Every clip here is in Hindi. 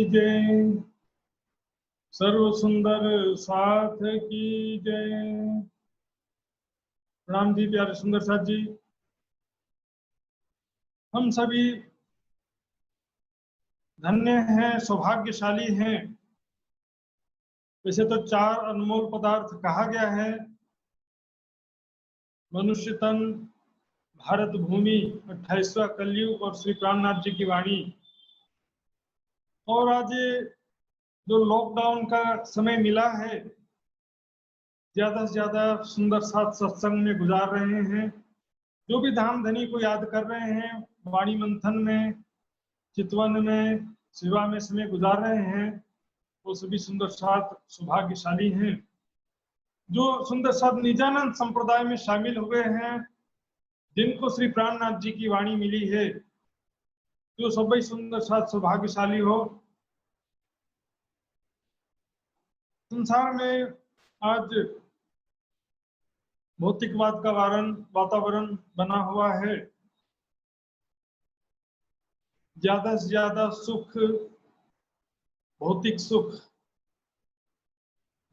जय, सर्व सुंदर साथ की जय। प्रणाम जी प्यारे सुंदर साथ जी। हम सभी धन्य हैं, सौभाग्यशाली हैं। वैसे तो 4 अनमोल पदार्थ कहा गया है, मनुष्य तन, भारत भूमि, 28वां कलयुग और श्री प्राणनाथ जी की वाणी। और आज जो लॉकडाउन का समय मिला है, ज्यादा से ज्यादा सुंदर साथ सत्संग में गुजार रहे हैं। जो भी धाम धनी को याद कर रहे हैं, वाणी मंथन में, चितवन में, सेवा में समय गुजार रहे हैं, वो सभी सुंदर साथ सौभाग्यशाली हैं। जो सुंदर साथ निजानंद संप्रदाय में शामिल हुए हैं, जिनको श्री प्राणनाथ जी की वाणी मिली है, जो सभी सुंदर साथ सौभाग्यशाली हो। संसार में आज भौतिकवाद का वातावरण बना हुआ है। ज्यादा से ज्यादा सुख, भौतिक सुख,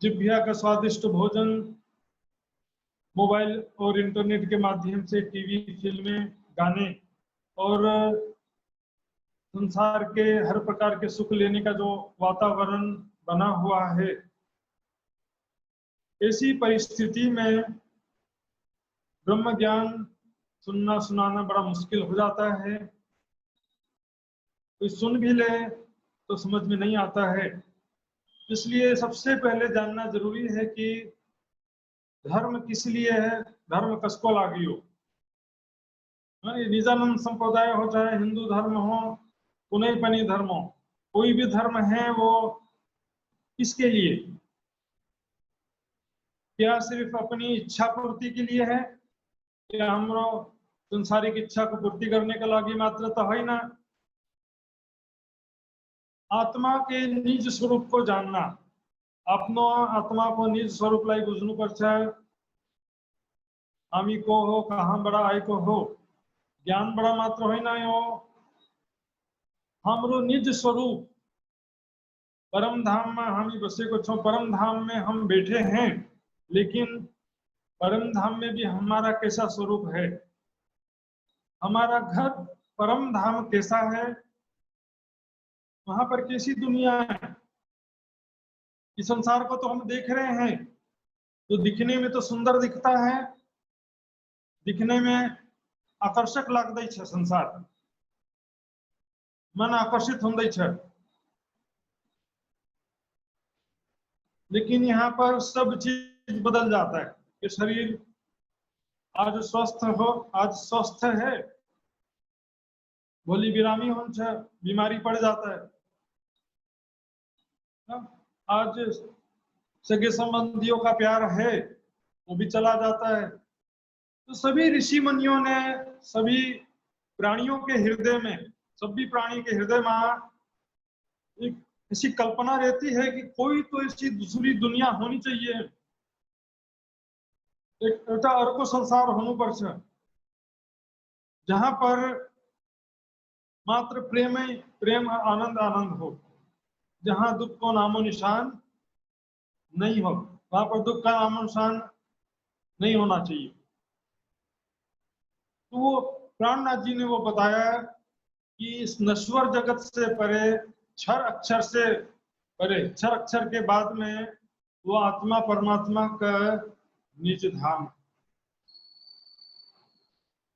जिह्वा का स्वादिष्ट भोजन, मोबाइल और इंटरनेट के माध्यम से टीवी, फिल्में, गाने और संसार के हर प्रकार के सुख लेने का जो वातावरण बना हुआ है, ऐसी परिस्थिति में ब्रह्म ज्ञान सुनना सुनाना बड़ा मुश्किल हो जाता है। कोई सुन भी ले तो समझ में नहीं आता है। इसलिए सबसे पहले जानना जरूरी है कि धर्म किस लिए है, धर्म किसको लागियो। निजानंद संप्रदाय हो चाहे हिंदू धर्म हो, पुनई धर्म हो, कोई भी धर्म है वो किसके लिए? क्या सिर्फ अपनी इच्छा पूर्ति के लिए है? क्या हम संसारिक इच्छा को पूर्ति करने के लागी मात्र तो है ना। आत्मा के निज स्वरूप को जानना, अपनो आत्मा को निज स्वरूप लाई बुझनु पर्छ। हामी को हो, कहाँ बड़ा आय को हो, ज्ञान बड़ा मात्र होइन यो। हाम्रो निज स्वरूप परम धाम में हामी बसेको छौं, परम धाम में हम बैठे हैं, लेकिन परम धाम में भी हमारा कैसा स्वरूप है? हमारा घर परम धाम कैसा है? वहां पर कैसी दुनिया है? इस संसार को तो हम देख रहे हैं, जो दिखने में तो सुंदर दिखता है, दिखने में आकर्षक लगता है, संसार मन आकर्षित होता है। लेकिन यहाँ पर सब चीज बदल जाता है कि शरीर आज स्वस्थ हो, आज स्वस्थ है, भोली बिरामी हुन्छ, बीमारी पड़ जाता है। आज सगे संबंधियों का प्यार है, वो भी चला जाता है। तो सभी ऋषि मुनियों ने, सभी प्राणियों के हृदय में, सभी प्राणी के हृदय में एक ऐसी कल्पना रहती है कि कोई तो ऐसी दूसरी दुनिया होनी चाहिए, एक ऐसा अर्को संसार होनु पर्छ, जहां पर मात्र प्रेम ही प्रेम, आनंद आनंद हो, जहां दुख को नामो निशान नहीं हो, वहां पर दुख का नामो निशान नहीं होना चाहिए। तो वो प्राणनाथ जी ने वो बताया कि इस नश्वर जगत से परे, क्षर अक्षर से परे, क्षर अक्षर के बाद में वो आत्मा परमात्मा का निज धाम।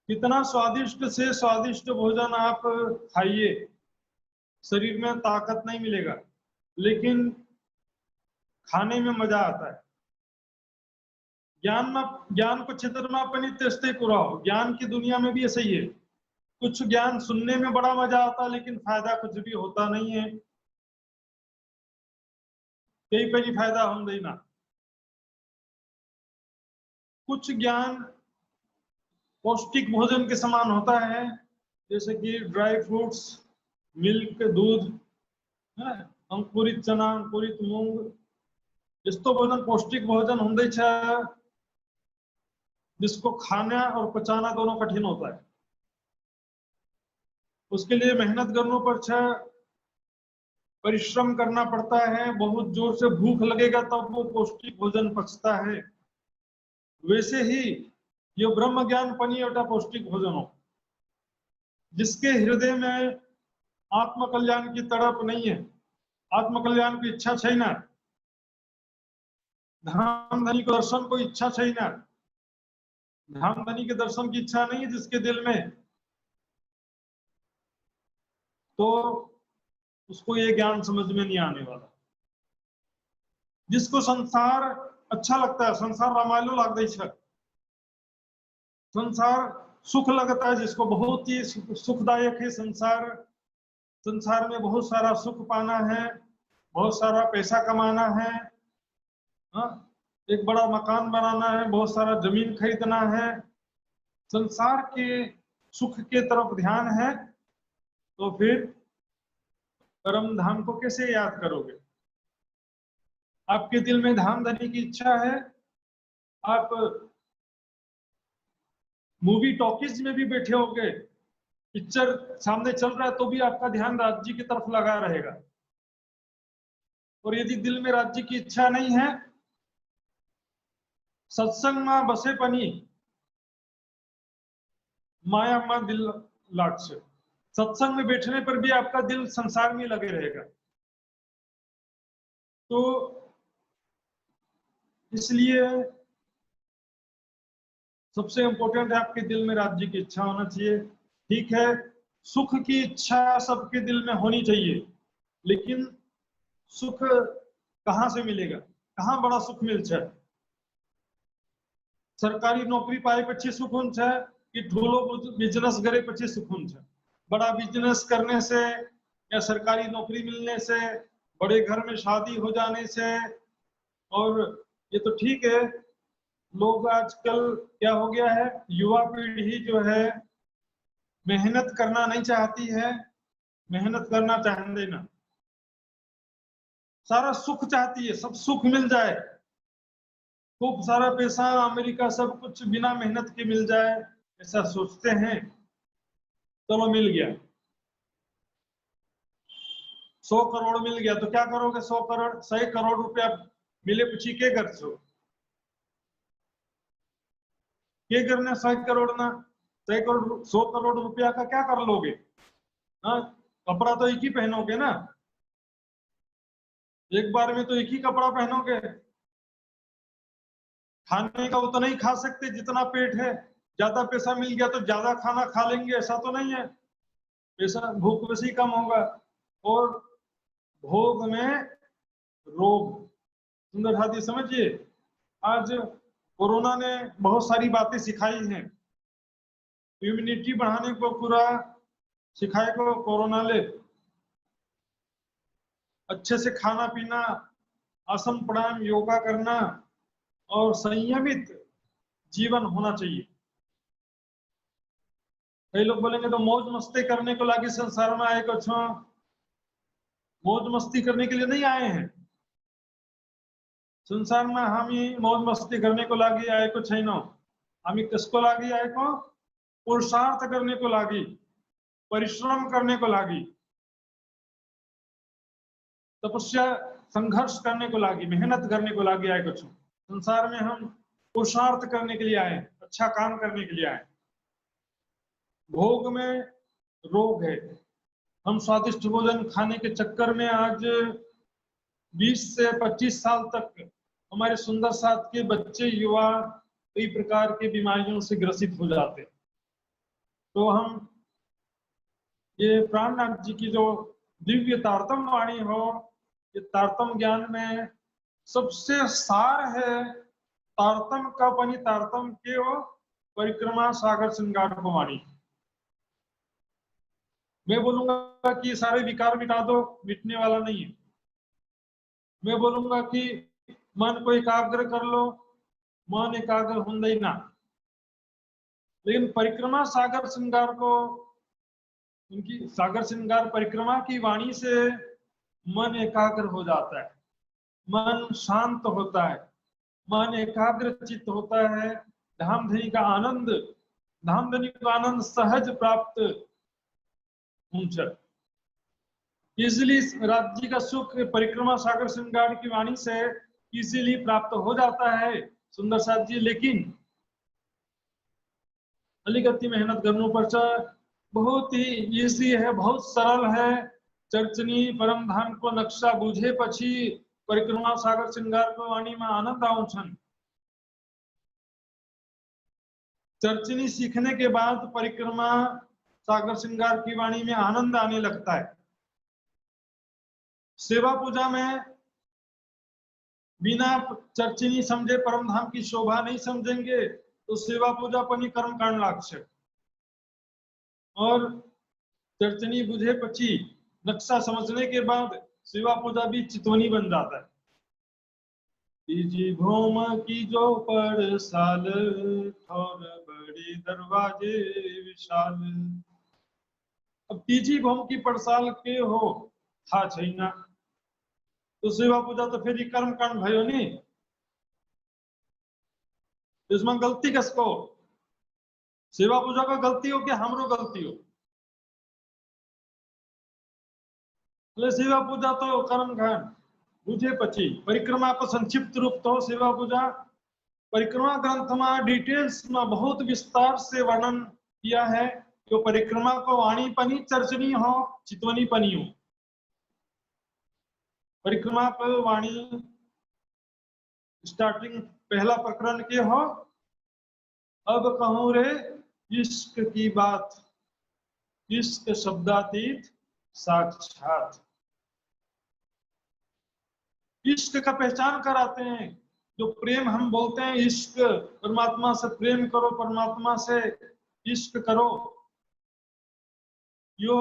कितना स्वादिष्ट से स्वादिष्ट भोजन आप खाइए, शरीर में ताकत नहीं मिलेगा, लेकिन खाने में मजा आता है। ज्ञान को क्षेत्र में अपनी तेस्ते कुराओ, ज्ञान की दुनिया में भी ऐसा ही है। कुछ ज्ञान सुनने में बड़ा मजा आता है, लेकिन फायदा कुछ भी होता नहीं है। कई पहली फायदा हम देना। कुछ ज्ञान पौष्टिक भोजन के समान होता है, जैसे कि ड्राई फ्रूट्स, मिल्क, दूध, अंकुरित चना, अंकुरित मूंग, इस्तो भोजन पौष्टिक भोजन होंदे छे, जिसको खाना और पचाना दोनों कठिन होता है। उसके लिए मेहनत करना पड़ता है, परिश्रम करना पड़ता है, बहुत जोर से भूख लगेगा तब वो पौष्टिक भोजन पचता है। वैसे ही ये ब्रह्म ज्ञान पण एउटा पौष्टिक भोजन हो, जिसके हृदय में आत्म कल्याण की तड़प नहीं है, आत्म कल्याण की इच्छा छैन, धाम धनी को दर्शन को इच्छा छैन, धाम धनी के दर्शन की इच्छा नहीं है जिसके दिल में, तो उसको ये ज्ञान समझ में नहीं आने वाला। जिसको संसार अच्छा लगता है, संसार रामायलो लागदै छ, संसार सुख लगता है जिसको, बहुत ही सुखदायक है संसार, संसार में बहुत सारा सुख पाना है, बहुत सारा पैसा कमाना है, एक बड़ा मकान बनाना है, बहुत सारा जमीन खरीदना है, संसार के सुख के तरफ ध्यान है, तो फिर परम धाम को कैसे याद करोगे? आपके दिल में धाम धनी की इच्छा है, आप मूवी टॉकीज में भी बैठे होगे, पिक्चर सामने चल रहा है तो भी आपका ध्यान राज्य की तरफ लगा रहेगा। और यदि दिल में राज्य की इच्छा नहीं है, सत्संग में बसे पनी माया में दिल लागছে, सत्संग में बैठने पर भी आपका दिल संसार में लगे रहेगा। तो इसलिए सबसे इंपॉर्टेंट है आपके दिल में राज्य की इच्छा होना चाहिए। ठीक है, सुख की इच्छा सबके दिल में होनी चाहिए, लेकिन सुख कहां से मिलेगा, कहां बड़ा सुख मिल जाए? सरकारी नौकरी पाए पछी सुख होन छे कि ढोलो बिजनेस करे पछी सुख होन छे? बड़ा बिजनेस करने से या सरकारी नौकरी मिलने से, बड़े घर में शादी हो जाने से, और ये तो ठीक है, लोग आजकल क्या हो गया है, युवा पीढ़ी जो है मेहनत करना नहीं चाहती है, मेहनत करना चाहते ना, सारा सुख चाहती है, सब सुख मिल जाए, खूब सारा पैसा, अमेरिका, सब कुछ बिना मेहनत के मिल जाए, ऐसा सोचते हैं। चलो मिल गया, 100 करोड़ मिल गया तो क्या करोगे? 100 करोड़ 100 करोड़ रुपया मिले पछी के कर छो? के करने 100 करोड़ ना, 100 करोड़ 100 करोड़ रुपया का क्या कर लोगे? हाँ, कपड़ा तो एक ही पहनोगे ना, एक बार में तो एक ही कपड़ा पहनोगे, खाने का उतना ही खा सकते जितना पेट है, ज्यादा पैसा मिल गया तो ज्यादा खाना खा लेंगे, ऐसा तो नहीं है, पैसा भूख वैसे ही कम होगा। और भोग में रोग, सुंदर साथी समझिए, आज कोरोना ने बहुत सारी बातें सिखाई हैं, इम्यूनिटी बढ़ाने को पूरा सिखाए को कोरोना ले, अच्छे से खाना पीना, आसन प्राणायाम योगा करना और संयमित जीवन होना चाहिए। कई लोग बोलेंगे तो मौज मस्ती करने को लागे संसार में आए कुछ, मौज मस्ती करने के लिए नहीं आए हैं संसार में, हम ही मौज मस्ती करने को लागी आए को छैन, हम किसको लागी आए को? पुरुषार्थ करने को लागी, परिश्रम करने को लागी, तपस्या संघर्ष करने को लागी, मेहनत करने को लागी आए कुछ। संसार में हम पुरुषार्थ करने के लिए आए, अच्छा काम करने के लिए आए। भोग में रोग है, हम स्वादिष्ट भोजन खाने के चक्कर में आज 20 से 25 साल तक हमारे सुंदर साथ के बच्चे, युवा कई प्रकार के बीमारियों से ग्रसित हो जाते। तो हम ये प्राणनाथ जी की जो दिव्य तारतम वाणी हो, ये तारतम ज्ञान में सबसे सार है, तारतम का पनी तारतम के हो परिक्रमा सागर श्रृंगार को वाणी। मैं बोलूंगा कि सारे विकार मिटा दो, मिटने वाला नहीं है। मैं बोलूंगा कि मन को एकाग्र कर लो, मन एकाग्र होंदा ही ना। लेकिन परिक्रमा सागर श्रृंगार को, उनकी सागर श्रृंगार परिक्रमा की वाणी से मन एकाग्र हो जाता है, मन शांत होता है, मन एकाग्र चित्त होता है। धामधनी का आनंद, धामधनी का आनंद सहज प्राप्त इजिली राज्य का सुख परिक्रमा सागर श्रृंगार की वाणी से इजिली प्राप्त हो जाता है सुंदर साथ जी, लेकिन अलिकति मेहनत करने पर बहुत ही इजी है, बहुत सरल है। चर्चनी परम धाम को नक्शा बूझे पछी परिक्रमा सागर श्रृंगार को वाणी में आनंद आऊ छन। चर्चनी सीखने के बाद परिक्रमा सागर श्रृंगार की वाणी में आनंद आने लगता है। सेवा पूजा में बिना चर्चिनी समझे परम धाम की शोभा नहीं समझेंगे तो सेवा पूजा पनी कर्म कांड लाक्ष्य। और चर्चनी बुझे पची नक्शा समझने के बाद सेवा पूजा भी चितवनी बन जाता है। तीजी भौम की जो पर साल और बड़ी दरवाजे विशाल। अब तीजी भौम की पड़साल के हो था छैना तो सेवा पूजा तो फिर कर्म कांड भयो नहीं। इसमें गलती किसको? सेवा पूजा का गलती हो कि हमरो गलती हो? सेवा पूजा तो कर्म कांड बुझे पची परिक्रमा को संक्षिप्त रूप तो सेवा पूजा परिक्रमा ग्रंथ में डिटेल्स में बहुत विस्तार से वर्णन किया है। जो परिक्रमा को वाणी पनी चर्चनी हो चितवनी पनी हो। परिक्रमा पर वाणी स्टार्टिंग पहला प्रकरण के हो। अब कहूं रे इश्क की बात, इश्क शब्दातीत साक्षात। इश्क का पहचान कराते हैं। जो प्रेम हम बोलते हैं इश्क, परमात्मा से प्रेम करो, परमात्मा से इश्क करो। यो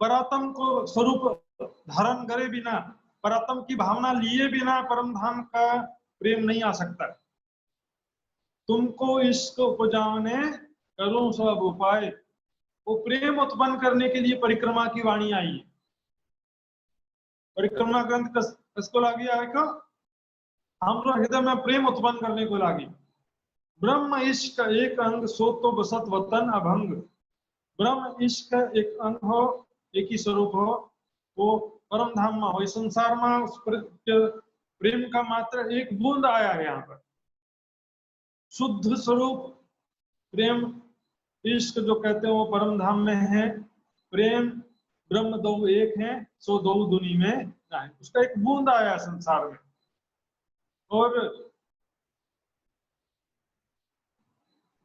परात्म को स्वरूप धारण करे बिना, परात्म की भावना लिए बिना परम धाम का प्रेम नहीं आ सकता। तुमको इश्क उपजाने करूं सब उपाय। वो प्रेम उत्पन्न करने के लिए परिक्रमा की वाणी आई है। परिक्रमा ग्रंथ किसको लागी आएगा? हमरो हृदय में प्रेम उत्पन्न करने को लागी। ब्रह्म इश्क एक अंग सो तो बसत वतन अभंग। ब्रह्म इश्क एक अंग हो, एक ही स्वरूप हो, वो परम धाम में हो। संसार में प्रेम का मात्र एक बूंद आया है। यहाँ पर शुद्ध स्वरूप प्रेम इश्क जो कहते हैं वो परम धाम में है। प्रेम ब्रह्म दो एक है सो दो दुनी में है। उसका एक बूंद आया संसार में। और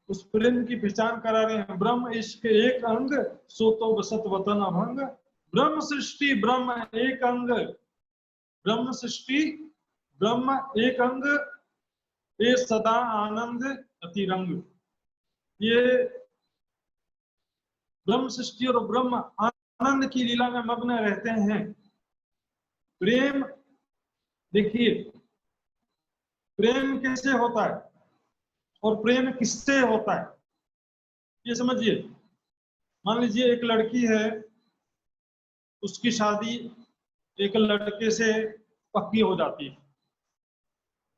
उस प्रेम की पहचान करा रहे हैं। ब्रह्म इश्क एक अंग सो तो बसत वतन अभंग। ब्रह्म सृष्टि ब्रह्म एक अंग, ब्रह्म सृष्टि ब्रह्म एक अंग, ये सदा आनंद अतिरंग। ये ब्रह्म सृष्टि और ब्रह्म आनंद की लीला में मग्न रहते हैं। प्रेम देखिए, प्रेम कैसे होता है और प्रेम किससे होता है ये समझिए। मान लीजिए एक लड़की है, उसकी शादी एक लड़के से पक्की हो जाती है,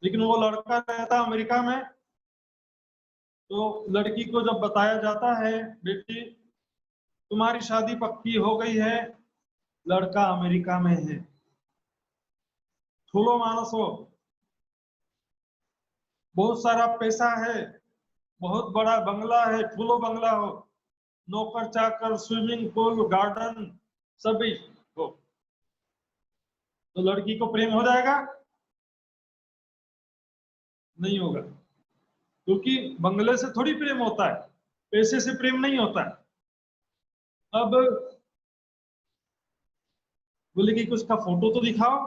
लेकिन वो लड़का रहता अमेरिका में। तो लड़की को जब बताया जाता है बेटी तुम्हारी शादी पक्की हो गई है, लड़का अमेरिका में है। थोड़ो मानस हो, बहुत सारा पैसा है, बहुत बड़ा बंगला है, ठूलो बंगला हो, नौकर चाकर, स्विमिंग पूल, गार्डन सभी हो, तो लड़की को प्रेम हो जाएगा? नहीं होगा, क्योंकि बंगले से थोड़ी प्रेम होता है, पैसे से प्रेम नहीं होता है। अब बोले कि कुछ का फोटो तो दिखाओ।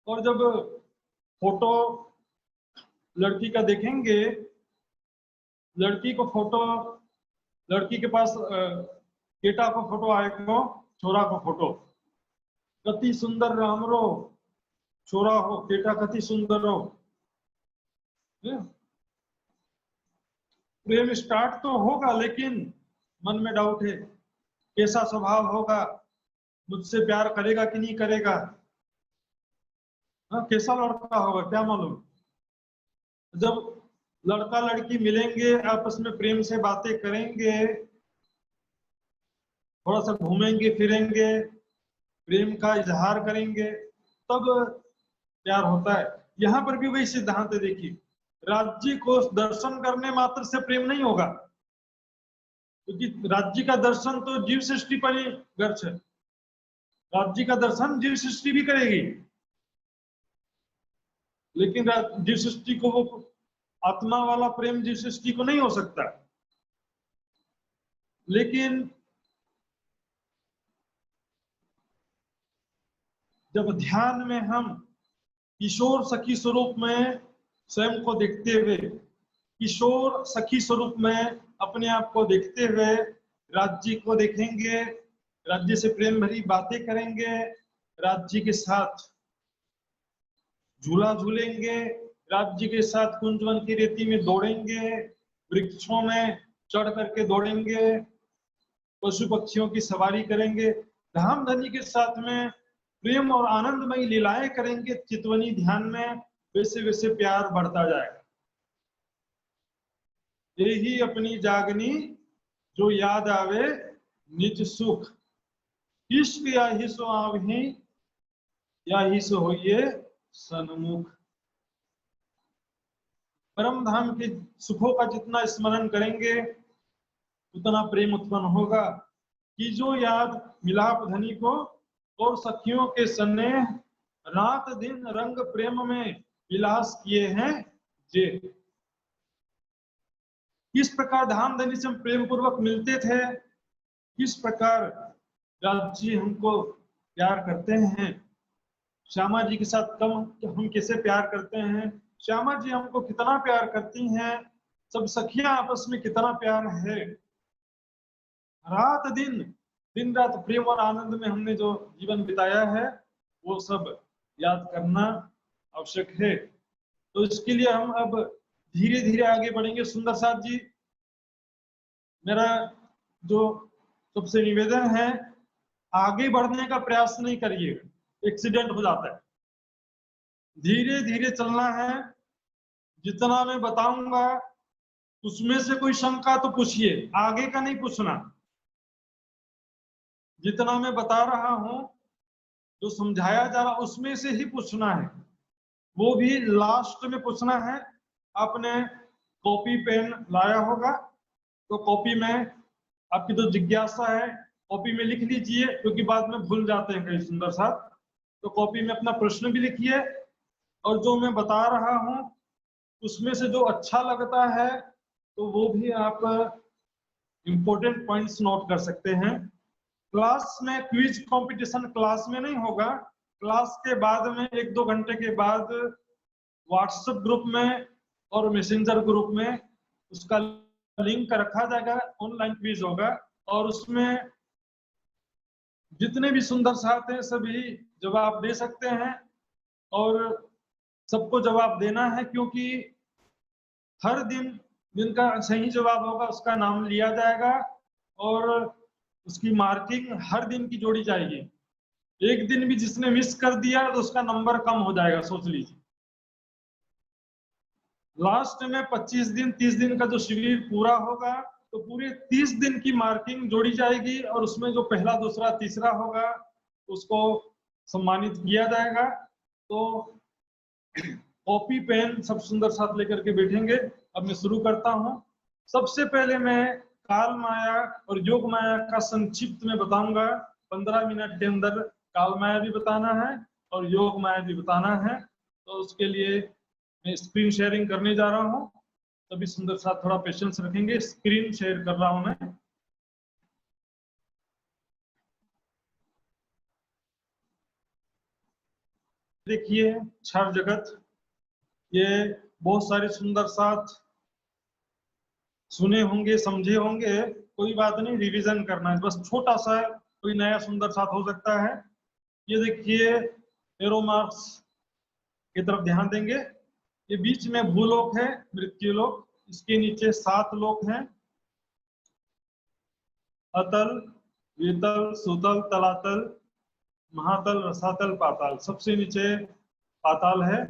और जब फोटो लड़की का देखेंगे, लड़की को फोटो, लड़की के पास बेटा को फोटो आएगा, छोरा को फोटो, कति सुंदर हमरो छोरा हो, बेटा कति सुंदर हो। प्रेम स्टार्ट तो होगा, लेकिन मन में डाउट है कैसा स्वभाव होगा, मुझसे प्यार करेगा कि नहीं करेगा, कैसा लड़का होगा क्या मालूम। जब लड़का लड़की मिलेंगे, आपस में प्रेम से बातें करेंगे, थोड़ा सा घूमेंगे फिरेंगे, प्रेम का इजहार करेंगे, तब प्यार होता है। यहाँ पर भी वही सिद्धांत है। देखिए, राज्य को दर्शन करने मात्र से प्रेम नहीं होगा, क्योंकि राज्य का दर्शन तो जीव सृष्टि पर ही गर्च है। राज्य का दर्शन जीव सृष्टि भी करेगी, लेकिन जीव सृष्टि को वो आत्मा वाला प्रेम जीव सृष्टि को नहीं हो सकता। लेकिन जब ध्यान में हम किशोर सखी स्वरूप में स्वयं को देखते हुए, किशोर सखी स्वरूप में अपने आप को देखते हुए राज्य को देखेंगे, राज्य से प्रेम भरी बातें करेंगे, राज्य के साथ झूला झूलेंगे, राज्य के साथ कुंजवन की रेती में दौड़ेंगे, वृक्षों में चढ़ करके दौड़ेंगे, पशु पक्षियों की सवारी करेंगे, धाम धनी के साथ में प्रेम और आनंदमयी लीलाएं करेंगे चितवनी ध्यान में। वैसे वैसे प्यार बढ़ता जाएगा। यही अपनी जागनी जो याद आवे निज सुख, इश्क या ही सो आवही या ही सो होइए सन्मुख। परम धाम के सुखों का जितना स्मरण करेंगे उतना प्रेम उत्पन्न होगा। कि जो याद मिलाप धनी को और सखियों के स्नेह, रात दिन रंग प्रेम में विलास किए हैं जे। किस प्रकार धाम धनी से हम प्रेम पूर्वक मिलते थे, किस प्रकार राज्य हमको प्यार करते हैं, श्यामा जी के साथ कम हम कैसे प्यार करते हैं, श्यामा जी हमको कितना प्यार करती हैं, सब सखियां आपस में कितना प्यार है। रात दिन, दिन रात प्रेम और आनंद में हमने जो जीवन बिताया है वो सब याद करना आवश्यक है। तो इसके लिए हम अब धीरे धीरे आगे बढ़ेंगे। सुंदर साथ जी, मेरा जो सबसे निवेदन है, आगे बढ़ने का प्रयास नहीं करिएगा, एक्सीडेंट हो जाता है। धीरे धीरे चलना है। जितना मैं बताऊंगा उसमें से कोई शंका तो पूछिए, आगे का नहीं पूछना। जितना मैं बता रहा हूं, जो समझाया जा रहा उसमें से ही पूछना है, वो भी लास्ट में पूछना है। आपने कॉपी पेन लाया होगा, तो कॉपी में आपकी जो जिज्ञासा है कॉपी में लिख लीजिए, क्योंकि बाद में भूल जाते हैं कई सुंदर साथ। तो कॉपी में अपना प्रश्न भी लिखिए, और जो मैं बता रहा हूं उसमें से जो अच्छा लगता है तो वो भी आप इंपॉर्टेंट पॉइंट्स नोट कर सकते हैं। क्लास में क्विज कंपटीशन क्लास में नहीं होगा, क्लास के बाद में 1-2 घंटे के बाद व्हाट्सएप ग्रुप में और मैसेंजर ग्रुप में उसका लिंक रखा जाएगा, ऑनलाइन क्विज होगा, और उसमें जितने भी सुंदर साथ हैं सभी जवाब दे सकते हैं, और सबको जवाब देना है, क्योंकि हर दिन जिनका सही जवाब होगा उसका नाम लिया जाएगा और उसकी मार्किंग हर दिन की जोड़ी जाएगी। एक दिन भी जिसने मिस कर दिया तो उसका नंबर कम हो जाएगा, सोच लीजिए। लास्ट में 25 दिन 30 दिन का जो शिविर पूरा होगा तो पूरे 30 दिन की मार्किंग जोड़ी जाएगी, और उसमें जो पहला दूसरा तीसरा होगा उसको सम्मानित किया जाएगा। तो कॉपी पेन सब सुंदर साथ लेकर के बैठेंगे। अब मैं शुरू करता हूं। सबसे पहले मैं काल माया और योग माया का संक्षिप्त में बताऊंगा। 15 मिनट के अंदर काल माया भी बताना है और योग माया भी बताना है। तो उसके लिए मैं स्क्रीन शेयरिंग करने जा रहा हूं। सभी सुंदर साथ थोड़ा पेशेंस रखेंगे। स्क्रीन शेयर कर रहा हूं मैं। देखिए, क्षर जगत, ये बहुत सारे सुंदर साथ सुने होंगे, समझे होंगे, कोई बात नहीं, रिवीजन करना है बस। छोटा सा कोई नया सुंदर साथ हो सकता है। ये देखिए, एरो मार्क्स की तरफ ध्यान देंगे। ये बीच में भूलोक है, मृत्युलोक, इसके नीचे 7 लोक हैं। अतल, वितल, सुतल, तलातल, महातल, रसातल, पाताल। सबसे नीचे पाताल है।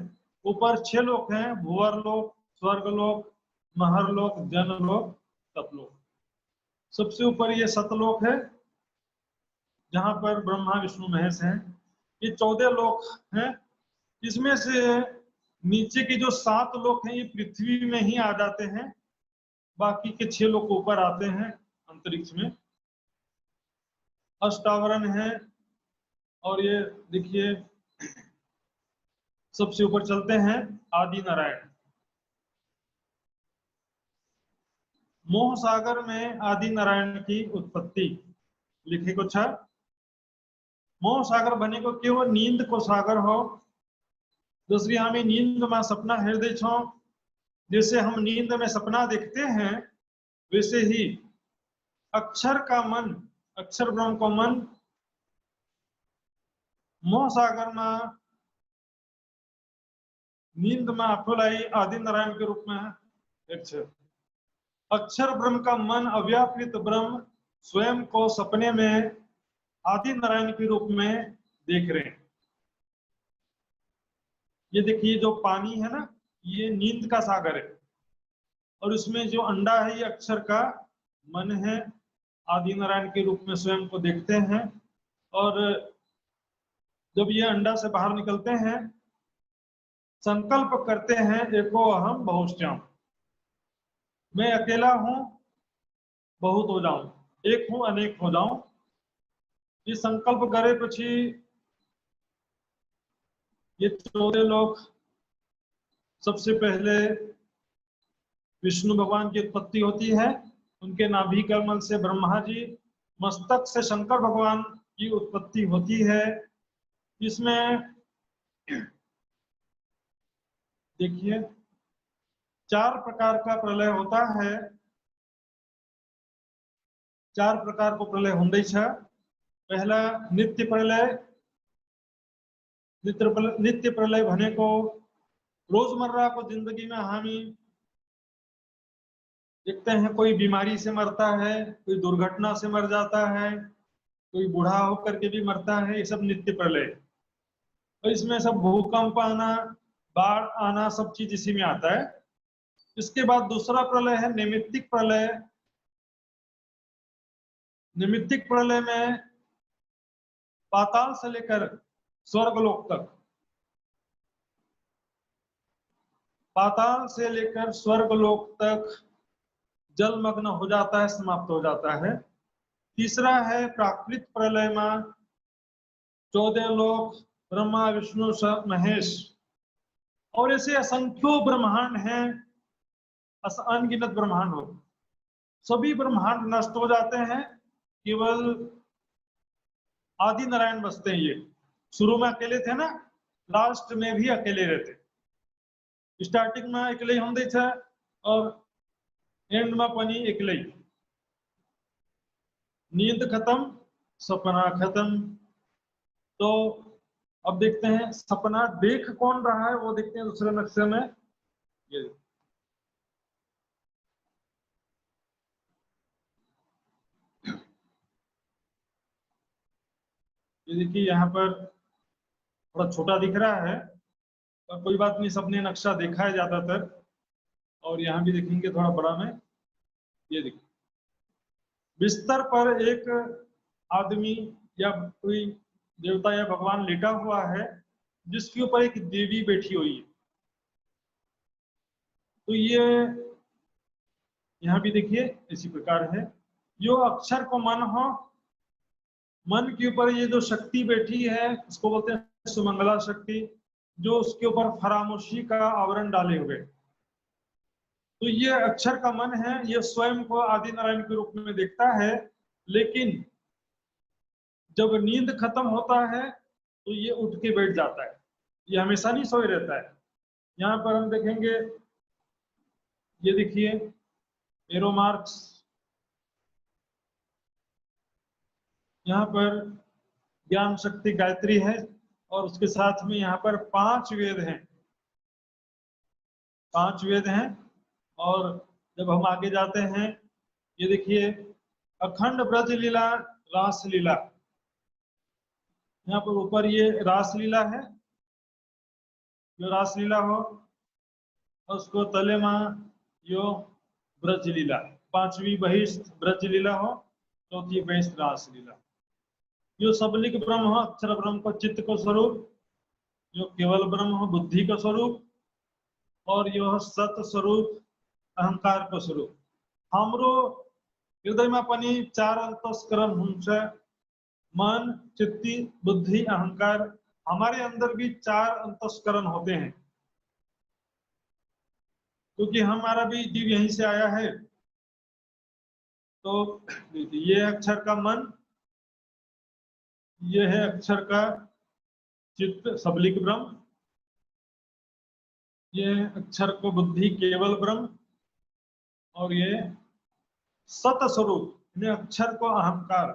ऊपर 6 लोक हैं, भूवरलोक, स्वर्गलोक, महरलोक, जनलोक, तपलोक। सबसे ऊपर ये सतलोक है, जहां पर ब्रह्मा विष्णु महेश हैं। ये 14 लोक हैं। इसमें से नीचे के जो 7 लोक हैं ये पृथ्वी में ही आ जाते हैं, बाकी के 6 लोक ऊपर आते हैं अंतरिक्ष में। अष्टावरण है, और ये देखिए सबसे ऊपर चलते हैं आदि नारायण। मोह सागर में आदि नारायण की उत्पत्ति लिखे कुछ है। मोह सागर बने को केवल नींद को सागर हो। दूसरी हमें नींद में सपना हृदय छो। जैसे हम नींद में सपना देखते हैं, वैसे ही अक्षर का मन, अक्षर ब्रह्म को मन मोह सागर में नींद में अफुलाई आदि नारायण के रूप में एक है। अक्षर ब्रह्म का मन अव्याकृत ब्रह्म स्वयं को सपने में आदि नारायण के रूप में देख रहे हैं। ये देखिए जो पानी है ना, ये नींद का सागर है, और इसमें जो अंडा है ये अक्षर का मन है, आदि नारायण के रूप में स्वयं को देखते हैं। और जब ये अंडा से बाहर निकलते हैं, संकल्प करते हैं एको अहम बहुश्याम, मैं अकेला हूं बहुत हो जाऊं, एक हूं अनेक हो जाऊं। ये संकल्प करे पछी ये 14 लोग सबसे पहले विष्णु भगवान की उत्पत्ति होती है। उनके नाभि कमल से ब्रह्मा जी, मस्तक से शंकर भगवान की उत्पत्ति होती है। इसमें देखिए 4 प्रकार का प्रलय होता है। 4 प्रकार को प्रलय होंदे छे। पहला नित्य प्रलय। नित्य प्रलय भने को रोजमर्रा को जिंदगी में हामी देखते हैं, कोई बीमारी से मरता है, कोई दुर्घटना से मर जाता है, कोई बूढ़ा होकर के भी मरता है, ये सब नित्य प्रलय। तो इसमें सब भूकंप आना, बाढ़ आना, सब चीज इसी में आता है। इसके बाद दूसरा प्रलय है नैमित्तिक प्रलय। नैमित्तिक प्रलय में पाताल से लेकर स्वर्गलोक तक, पाताल से लेकर स्वर्गलोक तक जलमग्न हो जाता है, समाप्त हो जाता है। तीसरा है प्राकृत प्रलय में 14 लोक, ब्रह्मा विष्णु महेश और ऐसे असंख्यों ब्रह्मांड हैं, अनगिनत ब्रह्मांड हो, सभी ब्रह्मांड नष्ट हो जाते हैं, केवल आदि नारायण बसते हैं। ये शुरू में अकेले थे ना, लास्ट में भी अकेले रहते। स्टार्टिंग में अकेले हम दे थे और एंड में पनी अकेले। नींद खत्म, सपना खत्म। तो अब देखते हैं सपना देख कौन रहा है, वो देखते हैं दूसरे नक्शे में। ये देखिए यहाँ पर थोड़ा छोटा दिख रहा है, पर कोई बात नहीं, सबने नक्शा देखा है ज्यादातर। और यहाँ भी देखेंगे थोड़ा बड़ा में। ये देखिए बिस्तर पर एक आदमी या कोई देवता या भगवान लेटा हुआ है, जिसके ऊपर एक देवी बैठी हुई है। तो ये यहाँ भी देखिए इसी प्रकार है। यो अक्षर को मन हो, मन के ऊपर ये जो शक्ति बैठी है उसको बोलते हैं सुमंगला शक्ति, जो उसके ऊपर फरामोशी का आवरण डाले हुए। तो ये अक्षर का मन है, ये स्वयं को आदि नारायण के रूप में देखता है। लेकिन जब नींद खत्म होता है तो ये उठ के बैठ जाता है, ये हमेशा नहीं सोए रहता है। यहाँ पर हम देखेंगे, ये देखिए एरो मार्क्स, यहाँ पर ज्ञान शक्ति गायत्री है, और उसके साथ में यहाँ पर 5 वेद हैं। 5 वेद हैं। और जब हम आगे जाते हैं, ये देखिए अखंड ब्रज लीला, रास लीला। यहाँ पर ऊपर ये रास लीला है, जो रास लीला हो, और उसको तले में यो ब्रज लीला, 5वीं बहिष्ठ ब्रज लीला हो, 4थी बहिष्ठ रास लीला। जो सबलिक ब्रह्म हो अक्षर ब्रह्म को चित्त को स्वरूप, जो केवल ब्रह्म हो बुद्धि का स्वरूप, और यह सत स्वरूप अहंकार को स्वरूप। हमरो हृदय में अपनी 4 अंतस्करण हमसे मन, चित्ती, बुद्धि, अहंकार, हमारे अंदर भी 4 अंतस्करण होते हैं, क्योंकि हमारा भी जीव यहीं से आया है। तो ये अक्षर का मन, ये है अक्षर का चित्त सबलिक ब्रह्म, ये अक्षर को बुद्धि केवल ब्रह्म, और ये सत स्वरूप अक्षर को अहंकार।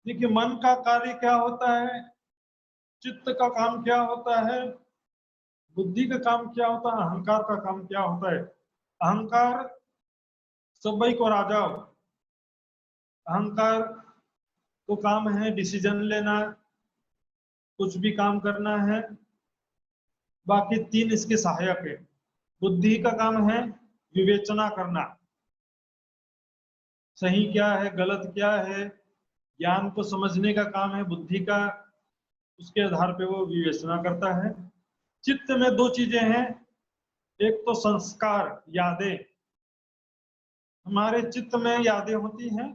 देखिए मन का कार्य क्या होता है, चित्त का काम क्या होता है, बुद्धि का काम क्या होता है, अहंकार का काम क्या होता है। अहंकार सबई को राजा, अहंकार को काम है डिसीजन लेना, कुछ भी काम करना है। बाकी 3 इसके सहायक है। बुद्धि का काम है विवेचना करना, सही क्या है गलत क्या है, ज्ञान को समझने का काम है बुद्धि का, उसके आधार पे वो विवेचना करता है। चित्त में 2 चीजें हैं, एक तो संस्कार यादें, हमारे चित्त में यादें होती हैं,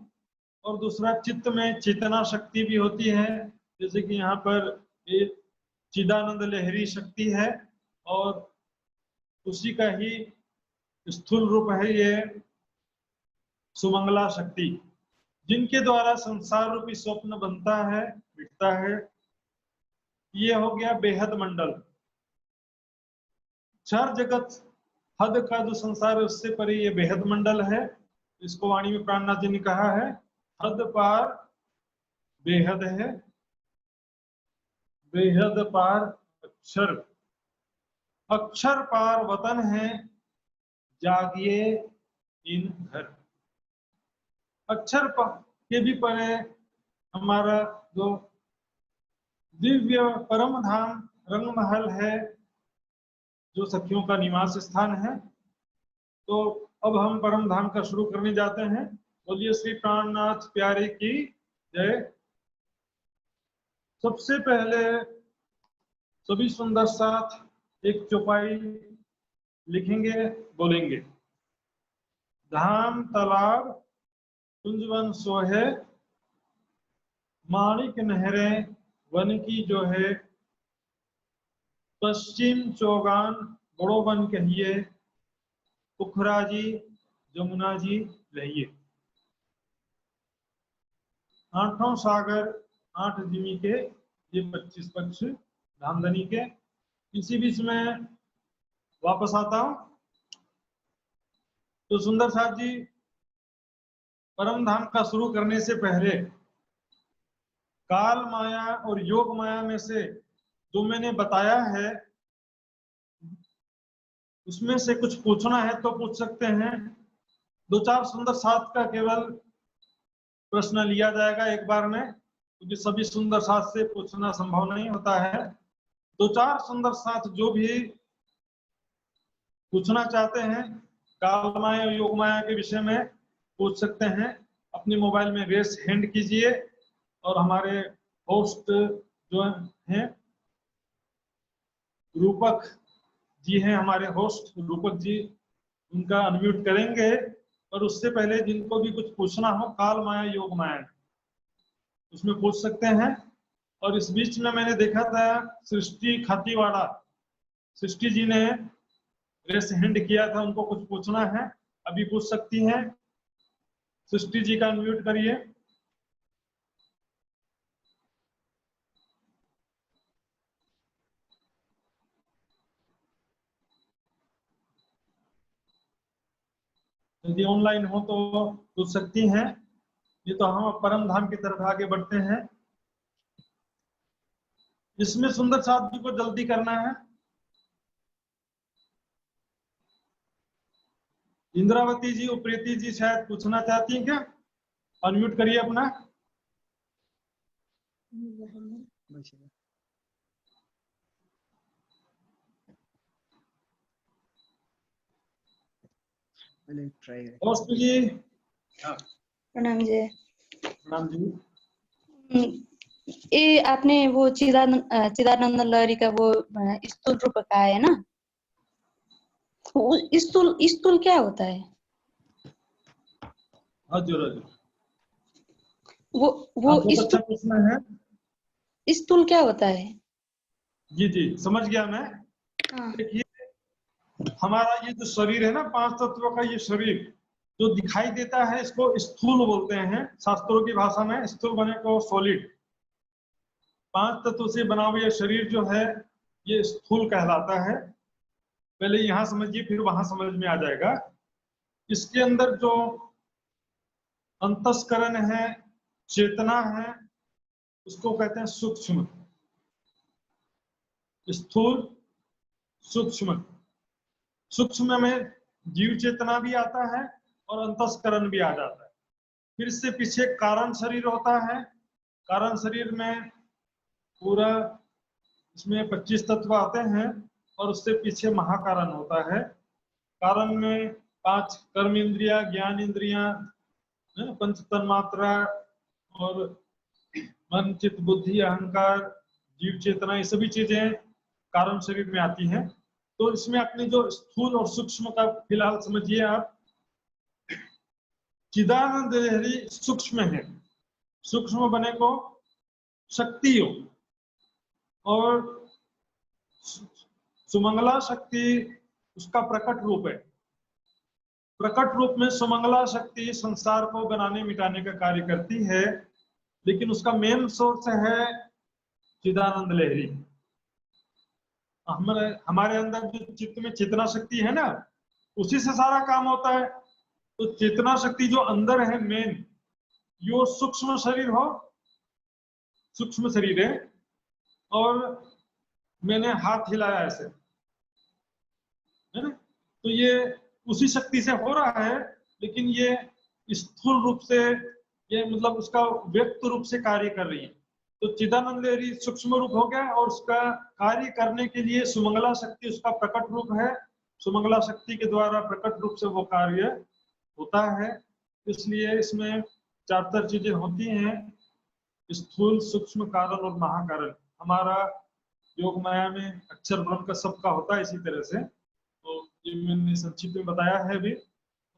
और दूसरा चित्त में चेतना शक्ति भी होती है। जैसे कि यहाँ पर एक चिदानंद लहरी शक्ति है, और उसी का ही स्थूल रूप है ये सुमंगला शक्ति, जिनके द्वारा संसार रूपी स्वप्न बनता है मिटता है। ये हो गया बेहद मंडल, चार जगत हद का जो संसार है उससे परे ये बेहद मंडल है। इसको वाणी में प्राणनाथ जी ने कहा है, हद पार बेहद है, बेहद पार अक्षर, अक्षर पार वतन है, जागिए इन घर। अक्षर के भी परे हमारा जो दिव्य परम धाम रंगमहल है, जो सखियों का निवास स्थान है। तो अब हम परम धाम का शुरू करने जाते हैं। बोलिए श्री प्राणनाथ प्यारे की जय। सबसे पहले सभी सुंदर साथ एक चौपाई लिखेंगे, बोलेंगे। धाम तालाब कुंजवन सोहे, माणिक नहरें वन की जो है, पश्चिम चौगान बड़ो वन कहिए, पुखरा जी जमुना जी लहिए। 8 सागर 8 जिमी के, ये 25 पक्ष धामधनी के। इसी बीच में वापस आता हूं। तो सुंदर साथ जी, परम धाम का शुरू करने से पहले काल माया और योग माया में से जो मैंने बताया है, उसमें से कुछ पूछना है तो पूछ सकते हैं। 2-4 सुंदर साथ का केवल प्रश्न लिया जाएगा एक बार में, क्योंकि सभी सुंदर साथ से पूछना संभव नहीं होता है। 2-4 सुंदर साथ जो भी पूछना चाहते हैं काल माया और योग माया के विषय में पूछ सकते हैं। अपने मोबाइल में रेस हैंड कीजिए, और हमारे होस्ट जो हैं रूपक जी हैं, हमारे होस्ट रूपक जी, उनका अनम्यूट करेंगे। और उससे पहले जिनको भी कुछ पूछना हो काल माया योग माया, उसमें पूछ सकते हैं। और इस बीच में मैंने देखा था सृष्टि खातीवाड़ा, सृष्टि जी ने रेस हैंड किया था, उनको कुछ पूछना है, अभी पूछ सकती हैं। सृष्टि जी का अनम्यूट करिए। यदि ऑनलाइन हो तो पूछ सकती हैं। ये तो हम परम धाम की तरफ आगे बढ़ते हैं। इसमें सुंदर साथ जी को जल्दी करना है। इंद्रावती जी, उप्रेती जी शायद पूछना चाहती हैं क्या? अनम्यूट करिए अपना। होस्ट जी, प्रणाम जी। प्रणाम जी। ये आपने वो चिदानंद लहरी का वो स्थूल रूप का है ना, स्थूल क्या होता है? हजुर वो बहुत अच्छा प्रश्न है। स्थूल क्या होता है? जी जी समझ गया मैं। हाँ। देखिए हमारा ये जो शरीर है ना, 5 तत्वों का ये शरीर जो दिखाई देता है, इसको स्थूल बोलते हैं शास्त्रों की भाषा में। स्थूल बने को सॉलिड, 5 तत्वों से बना हुआ ये शरीर जो है ये स्थूल कहलाता है। पहले यहाँ समझिए फिर वहां समझ में आ जाएगा। इसके अंदर जो अंतस्करण है, चेतना है, उसको कहते हैं सूक्ष्म। स्थूल, सूक्ष्म। सूक्ष्म में जीव चेतना भी आता है और अंतस्करण भी आ जाता है। फिर इससे पीछे कारण शरीर होता है। कारण शरीर में पूरा इसमें 25 तत्व आते हैं और उससे पीछे महाकारण होता है। कारण में 5 कर्म इंद्रिया, ज्ञान इंद्रिया, पंच तन्मात्रा और मन, चित्त, बुद्धि, अहंकार, जीव चेतना, ये सभी चीजें कारण शरीर में आती हैं। तो इसमें अपने जो स्थूल और सूक्ष्म का फिलहाल समझिए आप। चिदानंद लहरी सूक्ष्म है। सूक्ष्म बने को शक्ति हो, और सुमंगला शक्ति उसका प्रकट रूप है। प्रकट रूप में सुमंगला शक्ति संसार को बनाने मिटाने का कार्य करती है, लेकिन उसका मेन सोर्स है चिदानंद लहरी। हमारे अंदर जो चित्त में चेतना शक्ति है ना, उसी से सारा काम होता है। तो चेतना शक्ति जो अंदर है मेन, यो सूक्ष्म शरीर हो, सूक्ष्म शरीर है। और मैंने हाथ हिलाया ऐसे, है ना, तो ये उसी शक्ति से हो रहा है, लेकिन ये स्थूल रूप से, ये मतलब उसका व्यक्त रूप से कार्य कर रही है। तो चिदानंद लहरी सूक्ष्म रूप हो गया, और उसका कार्य करने के लिए सुमंगला शक्ति उसका प्रकट रूप है। सुमंगला शक्ति के द्वारा प्रकट रूप से वो कार्य होता है। इसलिए इसमें 4 चीजें होती हैं, स्थूल, सूक्ष्म, कारण और महाकारण। हमारा योग माया में अक्षर ब्रह्म का सबका होता है इसी तरह से। तो ये मैंने संक्षिप्त में बताया है अभी,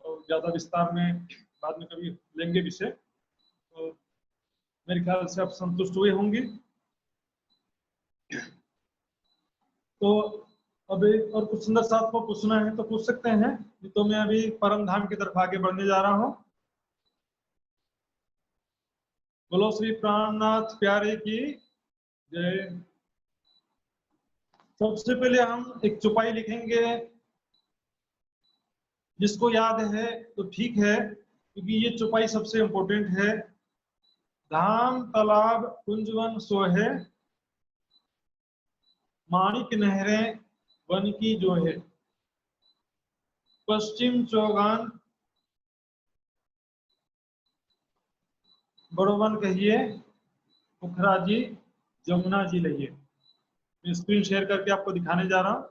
और ज्यादा विस्तार में बाद में कभी लेंगे विषय। तो मेरे ख्याल से आप संतुष्ट हुए होंगे। तो अभी और कुछ सुंदर साथ को पूछना है तो पूछ सकते हैं, तो मैं अभी परम धाम की तरफ आगे बढ़ने जा रहा हूँ। बोलो श्री प्राणनाथ प्यारे की जय। सबसे पहले हम एक चौपाई लिखेंगे, जिसको याद है तो ठीक है, क्योंकि ये चौपाई सबसे इंपॉर्टेंट है। धाम तालाब कुंजवन सोहे, माणिक नहरें वन की जो है। पश्चिम चौगान बड़ोवन कहिए, पोखरा जी, जमुना जी लहिए। मैं स्क्रीन शेयर करके आपको दिखाने जा रहा हूं।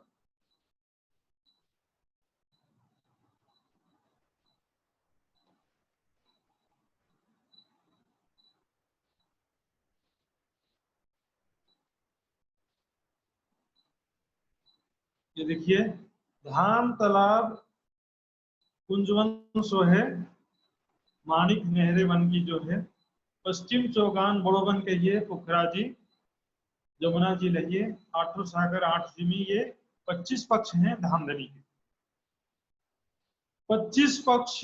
ये देखिए, धाम तालाब कुंजवन सोहे, माणिक नहरे वन की जो है। पश्चिम चौगान बड़ोवन कहिए, पोखरा जी, जमुना जी लहिए। 8 सागर 8 जिमी, ये 25 पक्ष हैं धामधनी के। 25 पक्ष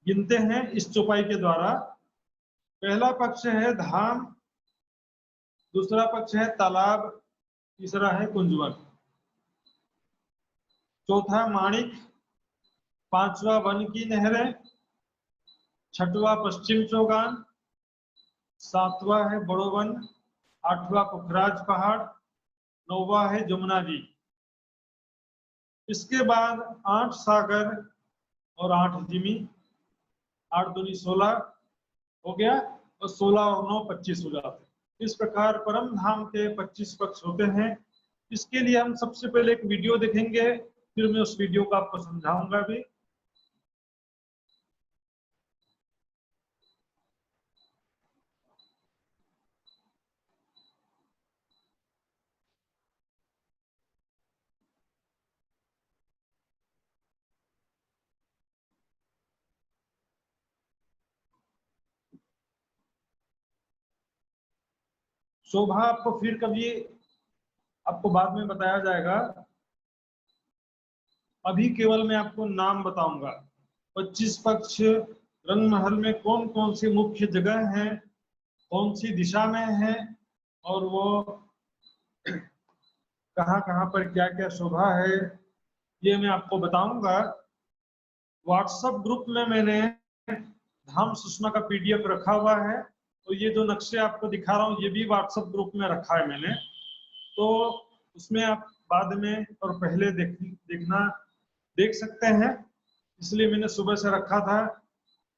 गिनते हैं इस चौपाई के द्वारा। पहला पक्ष है धाम, दूसरा पक्ष है तालाब, तीसरा है कुंजवन, चौथा माणिक, पांचवा वन की नहरें, छठवा पश्चिम चौगान, सातवां है बड़ोवन, आठवां पुखराज पहाड़, नौवां है जमुना जी। इसके बाद 8 सागर और 8 जिमी, 8 दूनी 16 हो गया, और 16 और 9 25 हो जाते। इस प्रकार परम धाम के 25 पक्ष होते हैं। इसके लिए हम सबसे पहले एक वीडियो देखेंगे, फिर मैं उस वीडियो को आपको समझाऊंगा भी। शोभा आपको फिर कभी आपको बाद में बताया जाएगा, अभी केवल मैं आपको नाम बताऊंगा। 25 पक्ष रंग महल में कौन कौन सी मुख्य जगह है, कौन सी दिशा में है, और वो कहाँ कहाँ पर क्या क्या शोभा है, ये मैं आपको बताऊंगा। व्हाट्सएप ग्रुप में मैंने धाम सुषमा का पीडीएफ रखा हुआ है, तो ये जो नक्शे आपको दिखा रहा हूँ ये भी व्हाट्सएप ग्रुप में रखा है मैंने, तो उसमें आप बाद में और पहले देख सकते हैं, इसलिए मैंने सुबह से रखा था।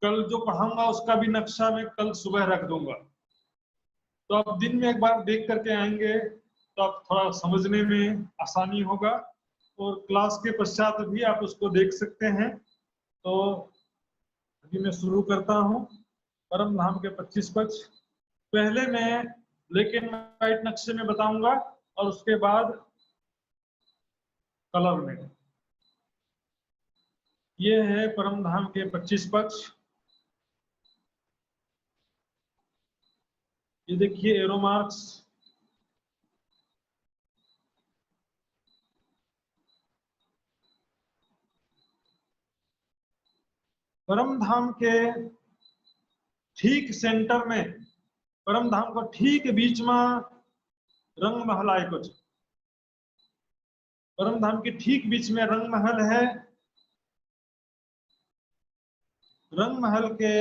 कल जो पढ़ाऊंगा उसका भी नक्शा मैं कल सुबह रख दूंगा, तो आप दिन में एक बार देख करके आएंगे तो आप थोड़ा समझने में आसानी होगा, और क्लास के पश्चात भी आप उसको देख सकते हैं। तो अभी मैं शुरू करता हूँ परम धाम के 25 पक्ष। पहले मैं ब्लैक एंड व्हाइट नक्शे में बताऊंगा और उसके बाद कलर में। ये है परम धाम के 25 पक्ष। ये देखिए एरो मार्क्स, परम धाम के ठीक सेंटर में, परम धाम को ठीक बीच में रंग महल आए कुछ। परम धाम के ठीक बीच में रंग महल है। रंग महल के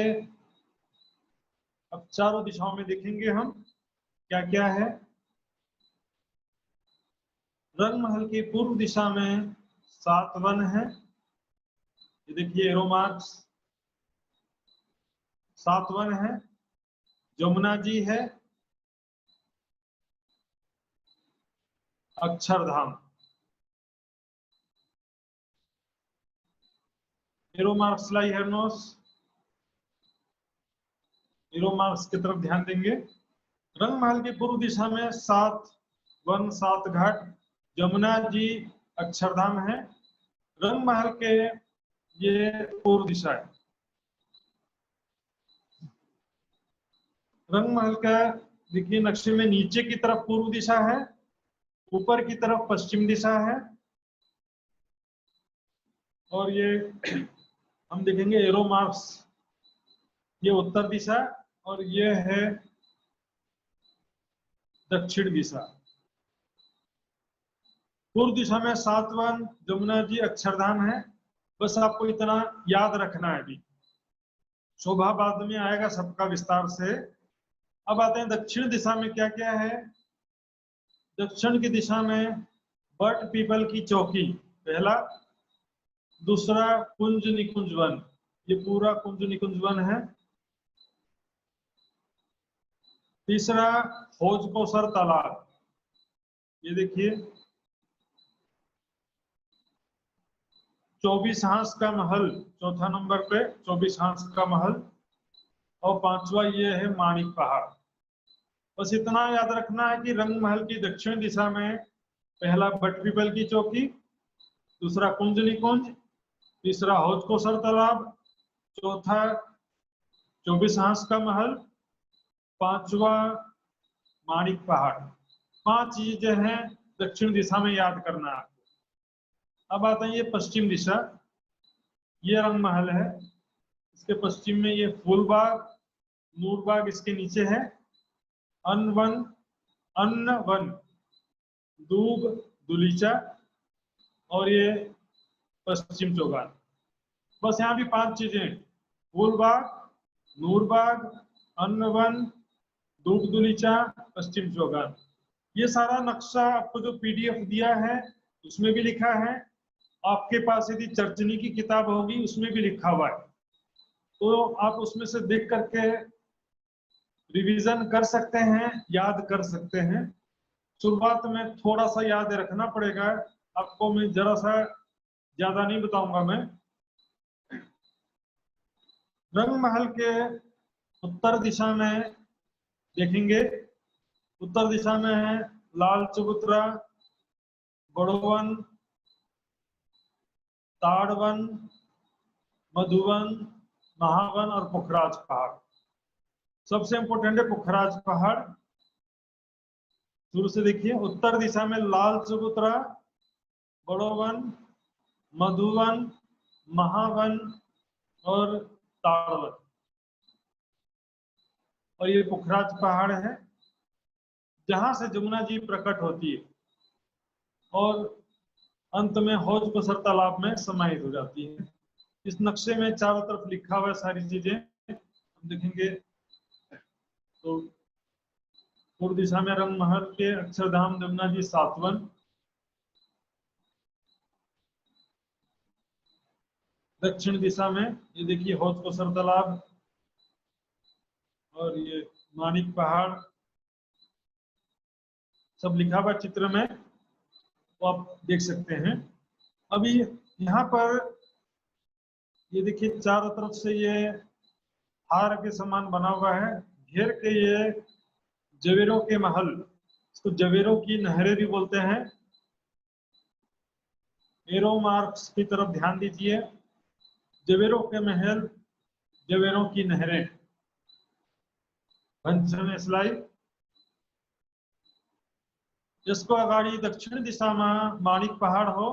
अब चारों दिशाओं में देखेंगे हम क्या क्या है। रंग महल की पूर्व दिशा में 7 वन है, ये देखिए एरो मार्क्स, 7 वन है। जमुना जी है, अक्षरधाम, एरो मार्क्स लाई हरनोस, एरो मार्क्स की तरफ ध्यान देंगे। रंग महल की पूर्व दिशा में 7 वन 7 घाट, जमुना जी अक्षरधाम है। रंग महल के ये पूर्व दिशा है। रंग महल का देखिए नक्शे में नीचे की तरफ पूर्व दिशा है, ऊपर की तरफ पश्चिम दिशा है, और ये हम देखेंगे एरो मार्क्स, ये उत्तर दिशा और ये है दक्षिण दिशा। पूर्व दिशा में 7 वन, जमुना जी अक्षरधाम है। बस आपको इतना याद रखना है। अभी शोभा बाद में आएगा सबका विस्तार से। अब आते हैं दक्षिण दिशा में क्या क्या है। दक्षिण की दिशा में बट पीपल की चौकी पहला, दूसरा कुंज निकुंज वन, ये पूरा कुंज निकुंज वन है। तीसरा खोजकोसर तालाब, ये देखिए। 24 हांस का महल चौथा नंबर पे, 24 हांस का महल। और पांचवा ये है माणिक पहाड़। बस इतना याद रखना है कि रंग महल की दक्षिण दिशा में पहला बट पीपल की चौकी, दूसरा कुंज निकुंज, तीसरा हौजकोसर तालाब, चौथा 24 हांस का महल, पांचवा माणिक पहाड़। 5 चीजें हैं दक्षिण दिशा में याद करना है। अब आता है ये पश्चिम दिशा। ये रंग महल है, इसके पश्चिम में ये फूलबाग, नूरबाग इसके नीचे है, अन्न वन, दूब, दुलीचा, और ये पश्चिम चौगान। बस यहाँ भी 5 चीजें, फूलबाग, नूरबाग, अन्न वन, दूब दुलीचा, पश्चिम चौगान। ये सारा नक्शा आपको जो पीडीएफ दिया है उसमें भी लिखा है। आपके पास यदि चर्चनी की किताब होगी उसमें भी लिखा हुआ है, तो आप उसमें से देख करके रिवीजन कर सकते हैं, याद कर सकते हैं। शुरुआत में थोड़ा सा याद रखना पड़ेगा आपको, मैं जरा सा ज्यादा नहीं बताऊंगा मैं। रंग महल के उत्तर दिशा में देखेंगे, उत्तर दिशा में है लाल चबूतरा, बड़ोवन, ताड़वन, मधुवन, महावन और पुखराज पहाड़। सबसे इंपोर्टेंट है पुखराज पहाड़। शुरू से देखिए, उत्तर दिशा में लाल चबूतरा, बड़ो वन, मधुवन, महावन और ताड़वन। और ये पुखराज पहाड़ है जहां से जमुना जी प्रकट होती है और अंत में हौज पसर तालाब में समाहित हो जाती है। इस नक्शे में चारों तरफ लिखा हुआ है सारी चीजें, हम देखेंगे। तो पूर्व दिशा में रंगमहल के अक्षरधाम जमुना जी सातवन, दक्षिण दिशा में ये देखिए हौज पसर तालाब और ये मानिक पहाड़ सब लिखा हुआ चित्र में, तो आप देख सकते हैं। अभी यहाँ पर ये देखिए चारों तरफ से ये हार के समान बना हुआ है, घेर के ये जवेरों के महल, इसको जवेरों की नहरें भी बोलते हैं। एरो मार्क्स की तरफ ध्यान दीजिए, जवेरों के महल, जवेरों की नहरें। स्लाइड जिसको अगाड़ी दक्षिण दिशा में मानिक पहाड़ हो,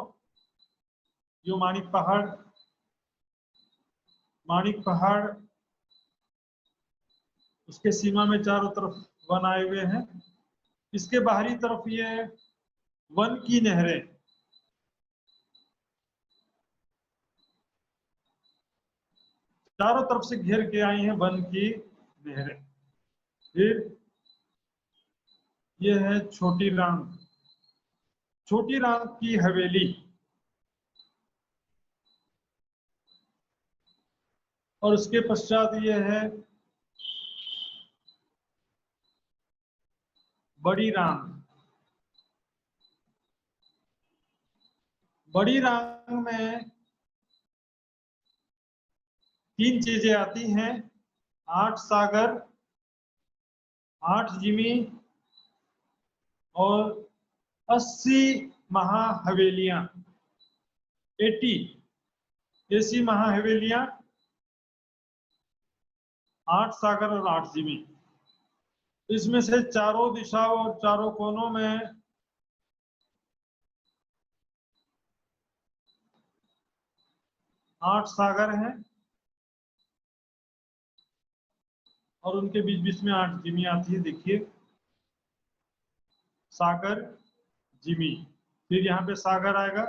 यो मानिक पहाड़ उसके सीमा में चारों तरफ वन आए हुए हैं। इसके बाहरी तरफ ये वन की नहरें, चारों तरफ से घेर के आई हैं वन की नहरें। फिर ये है छोटी रांग, छोटी रांग की हवेली, और उसके पश्चात ये है बड़ी रांग। बड़ी रांग में तीन चीजें आती हैं, 8 सागर, 8 जिमी और 80 महाहवेलियां, 80 ऐसी महाहवेलियां, 8 सागर और 8 जिमी। इसमें से चारों दिशाओं और चारों कोनों में आठ सागर हैं और उनके बीच बीच में 8 जिमी आती है। देखिए सागर, जिमी, फिर यहाँ पे सागर आएगा,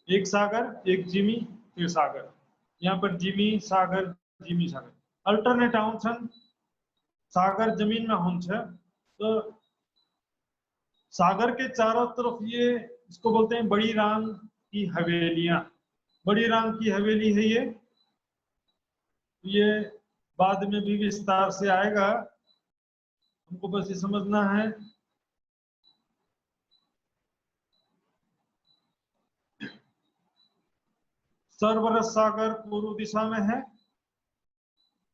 एक सागर, एक जिमी, फिर सागर। यहाँ पर जिमी सागर, जिमी सागर अल्टरनेट आउन छन। सागर जमीन में होन छे, तो सागर के चारों तरफ ये इसको बोलते हैं बड़ी रांग की हवेलियां। बड़ी रांग की हवेली है ये बाद में भी विस्तार से आएगा, हमको बस ये समझना है। सरबरस सागर पूर्व दिशा में है,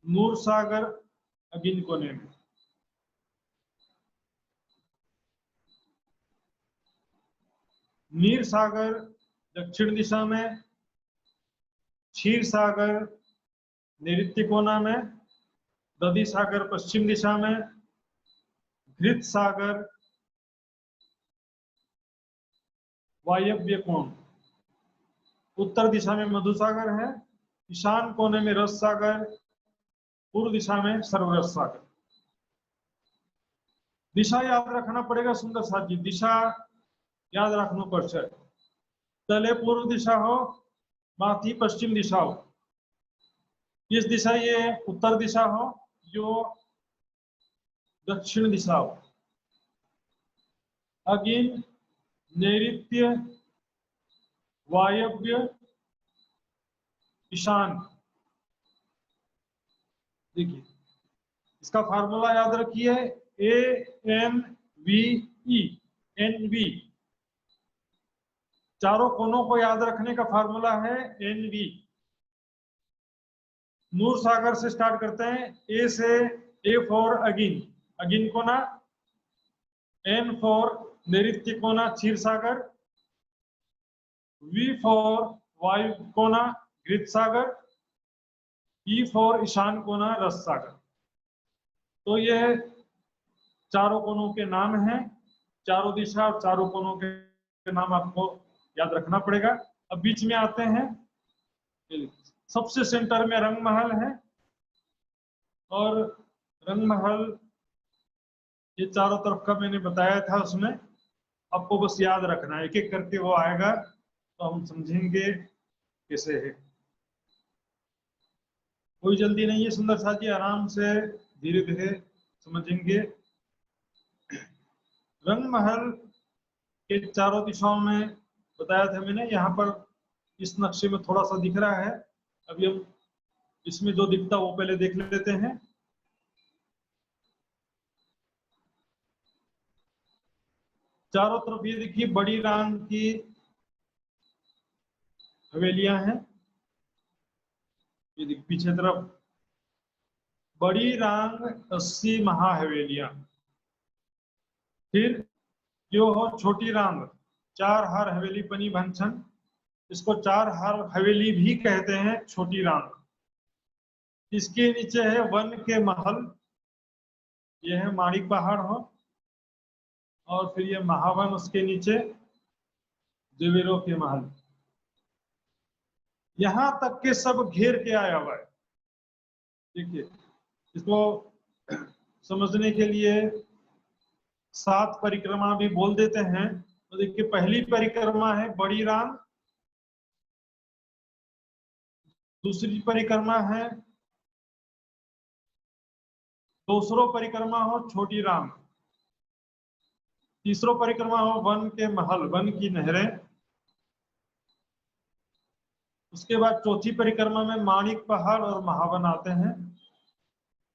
नूर सागर अगिन कोने में। नीर सागर दक्षिण दिशा में, क्षीर सागर नैऋत्य कोना में, दधी सागर पश्चिम दिशा में, घृत सागर वायव्य कोण उत्तर दिशा में मधु सागर है, ईशान कोने में रस सागर, पूर्व दिशा में सर्वरस सागर। दिशा याद रखना पड़ेगा सुंदर साथ जी, दिशा याद रखना पड़े। तले पूर्व दिशा हो, माथी पश्चिम दिशा हो। इस दिशा ये उत्तर दिशा हो, जो दक्षिण दिशा हो। अगिन नैऋत्य, वायव्य, ईशान। देखिए इसका फार्मूला याद रखिए, ANVE। चारों कोनों को याद रखने का फार्मूला है NV। नूर सागर से स्टार्ट करते हैं, A से, A फॉर अगिन, अगिन कोना, N फॉर नैऋत्य कोना क्षीर सागर, V फॉर वायु कोना घृत सागर, E फॉर ईशान कोना रस सागर। तो ये चारों कोनों के नाम हैं, चारों दिशा और चारों कोनों के नाम आपको याद रखना पड़ेगा। अब बीच में आते हैं, सबसे सेंटर में रंग महल है, और रंग महल ये चारों तरफ का मैंने बताया था, उसमें आपको बस याद रखना है, एक एक करके वो आएगा तो हम समझेंगे कैसे है। कोई जल्दी नहीं है सुंदर साथ जी, आराम से धीरे धीरे समझेंगे। रंग महल के चारों दिशाओं में बताया था मैंने, यहाँ पर इस नक्शे में थोड़ा सा दिख रहा है। अभी हम इसमें जो दिखता वो पहले देख लेते हैं। चारों तरफ ये देखिए बड़ी रांग की हवेलियां हैं, ये देखिए पीछे तरफ बड़ी रांग 80 महाहवेलियां। फिर जो हो छोटी रांग 4 हर हवेली बनी भनछन, इसको 4 हर हवेली भी कहते हैं, छोटी रांग। इसके नीचे है वन के महल, ये है माणिक पहाड़ हो, और फिर ये महावन, उसके नीचे जवेरों के महल। यहां तक के सब घेर के आया हुआ है। देखिए इसको समझने के लिए 7 परिक्रमा भी बोल देते हैं। तो देखिए पहली परिक्रमा है बड़ी रांग, दूसरी परिक्रमा है, दूसरो परिक्रमा हो छोटी रांग, तीसरो परिक्रमा हो वन के महल, वन की नहरें। उसके बाद चौथी परिक्रमा में माणिक पहाड़ और महावन आते हैं।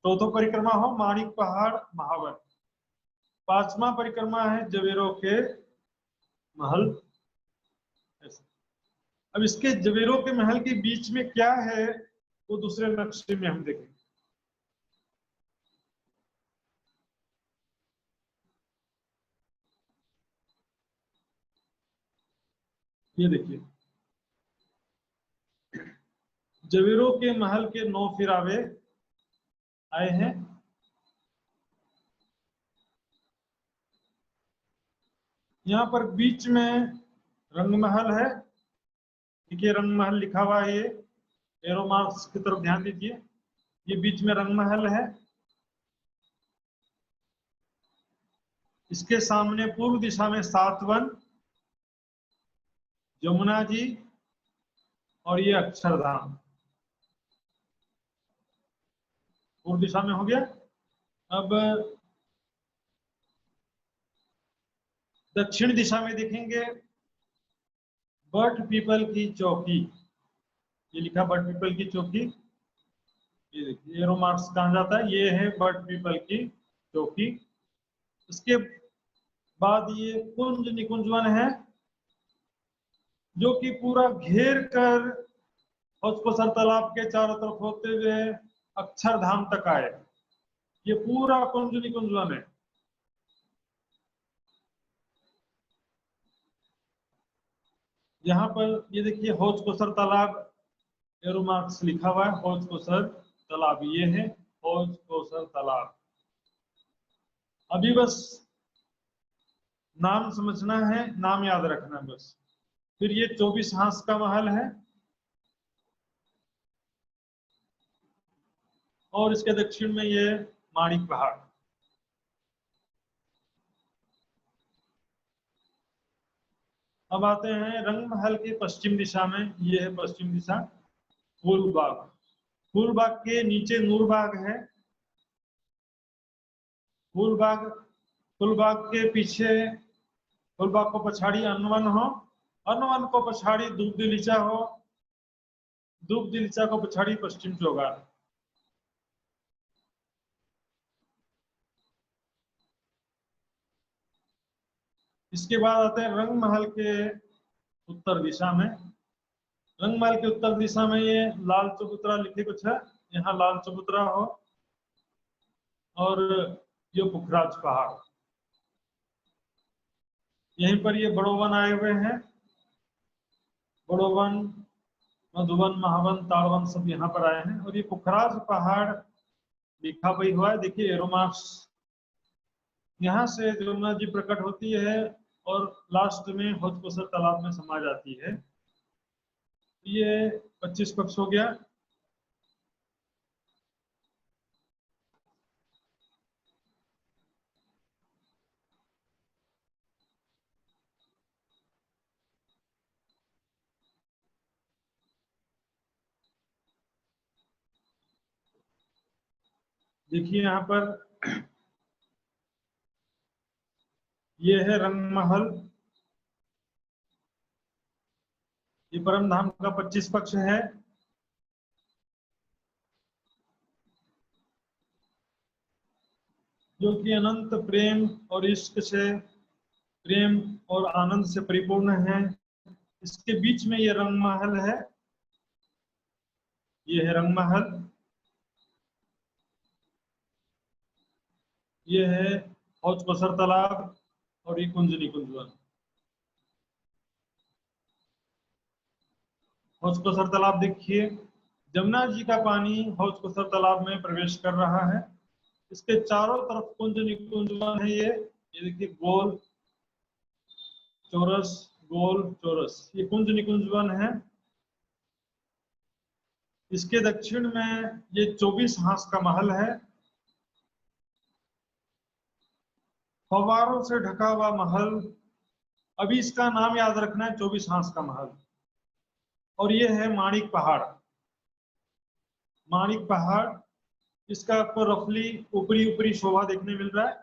चौथो परिक्रमा हो माणिक पहाड़ महावन। पांचवा परिक्रमा है जवेरों के महल। अब इसके जवेरों के महल के बीच में क्या है वो दूसरे नक्शे में हम देखेंगे। ये देखिए जवेरों के महल के 9 फिरावे आए हैं। यहाँ पर बीच में रंग महल है, देखिए रंग महल लिखा हुआ है, ये एरो मार्क्स की तरफ ध्यान दीजिए, ये बीच में रंग महल है। इसके सामने पूर्व दिशा में सातवन, यमुना जी और ये अक्षरधाम। पूर्व दिशा में हो गया। अब दक्षिण दिशा में देखेंगे बट पीपल की चौकी, ये लिखा बट पीपल की चौकी। ये देखिए एरो मार्क्स कहा जाता है, ये है बट पीपल की चौकी। इसके बाद ये कुंज निकुंज वन है, जो कि पूरा घेर कर हौज तालाब के चारों तरफ होते हुए अक्षरधाम तक आए। ये पूरा कुंज निकुंज वन है। यहाँ पर ये देखिए हौज कोसर तालाब, एरो मार्क्स लिखा हुआ है, हौज कोसर तालाब, ये है हौज कोसर तालाब। अभी बस नाम समझना है, नाम याद रखना है बस। फिर ये 24 हांस का महल है, और इसके दक्षिण में ये माणिक पहाड़। अब आते हैं रंग महल के पश्चिम दिशा में, ये है पश्चिम दिशा फूलबाग। फूलबाग के नीचे नूरबाग है। फूलबाग, फूलबाग के पीछे, फूलबाग को पछाड़ी अनवन हो, अनवन को पछाड़ी दूब दिलीचा हो, दूब दिलीचा को पछाड़ी पश्चिम चौगार। इसके बाद आते हैं रंग महल के उत्तर दिशा में। रंग महल के उत्तर दिशा में ये लाल चबूतरा लिखे कुछ है, यहाँ लाल चबूतरा हो, और ये पुखराज पहाड़। यहीं पर ये बड़ोवन आए हुए हैं, बड़ोवन, मधुवन, महावन, ताड़वन सब यहाँ पर आए हैं। और ये पुखराज पहाड़ लिखा भी हुआ है, देखिए एरो मार्क्स। यहाँ से जमुना जी प्रकट होती है और लास्ट में हौज तालाब में समा जाती है। ये 25 पक्ष हो गया। देखिए यहाँ पर ये है रंग महल, ये परम धाम का 25 पक्ष है। जो कि अनंत प्रेम और इश्क से, प्रेम और आनंद से परिपूर्ण है। इसके बीच में ये रंग महल है, ये है रंग महल। ये है हौज बसर तालाब और ये कुंज निकुंजवन। हौज बसर तालाब देखिए, जमुना जी का पानी हौज बसर तालाब में प्रवेश कर रहा है। इसके चारों तरफ कुंज निकुंजवन है। ये देखिए गोल चौरस, गोल चौरस, ये कुंज निकुंजवन है। इसके दक्षिण में ये 24 हांस का महल है, फव्वारों से ढका हुआ महल। अभी इसका नाम याद रखना है, 24 हांस का महल। और ये है माणिक पहाड़, माणिक पहाड़। इसका आपको रफली ऊपरी ऊपरी शोभा देखने मिल रहा है।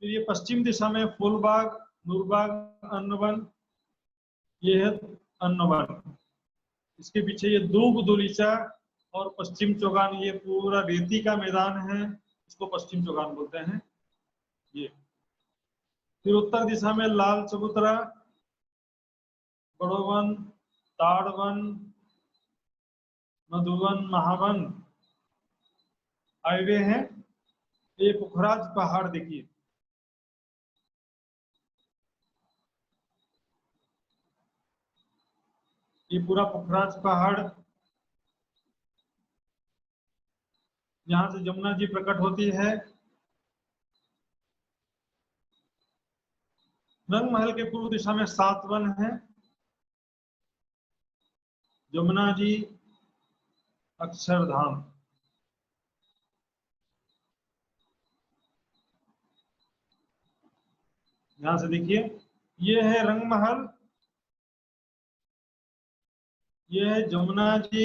फिर ये पश्चिम दिशा में फूलबाग, नूरबाग, अन्नवन, ये है अन्नवन। इसके पीछे ये दूब दुलीचा और पश्चिम चौगान, ये पूरा रेती का मैदान है, इसको पश्चिम चौगान बोलते हैं ये। फिर उत्तर दिशा में लाल चबूतरा, बड़ोवन, ताड़वन, मधुवन, महावन हाईवे है। ये पुखराज पहाड़ देखिए, ये पूरा पुखराज पहाड़, यहाँ से जमुना जी प्रकट होती है। रंग महल के पूर्व दिशा में सातवन है, जमुना जी, अक्षरधाम। यहां से देखिए, ये है रंग महल, ये है जमुना जी,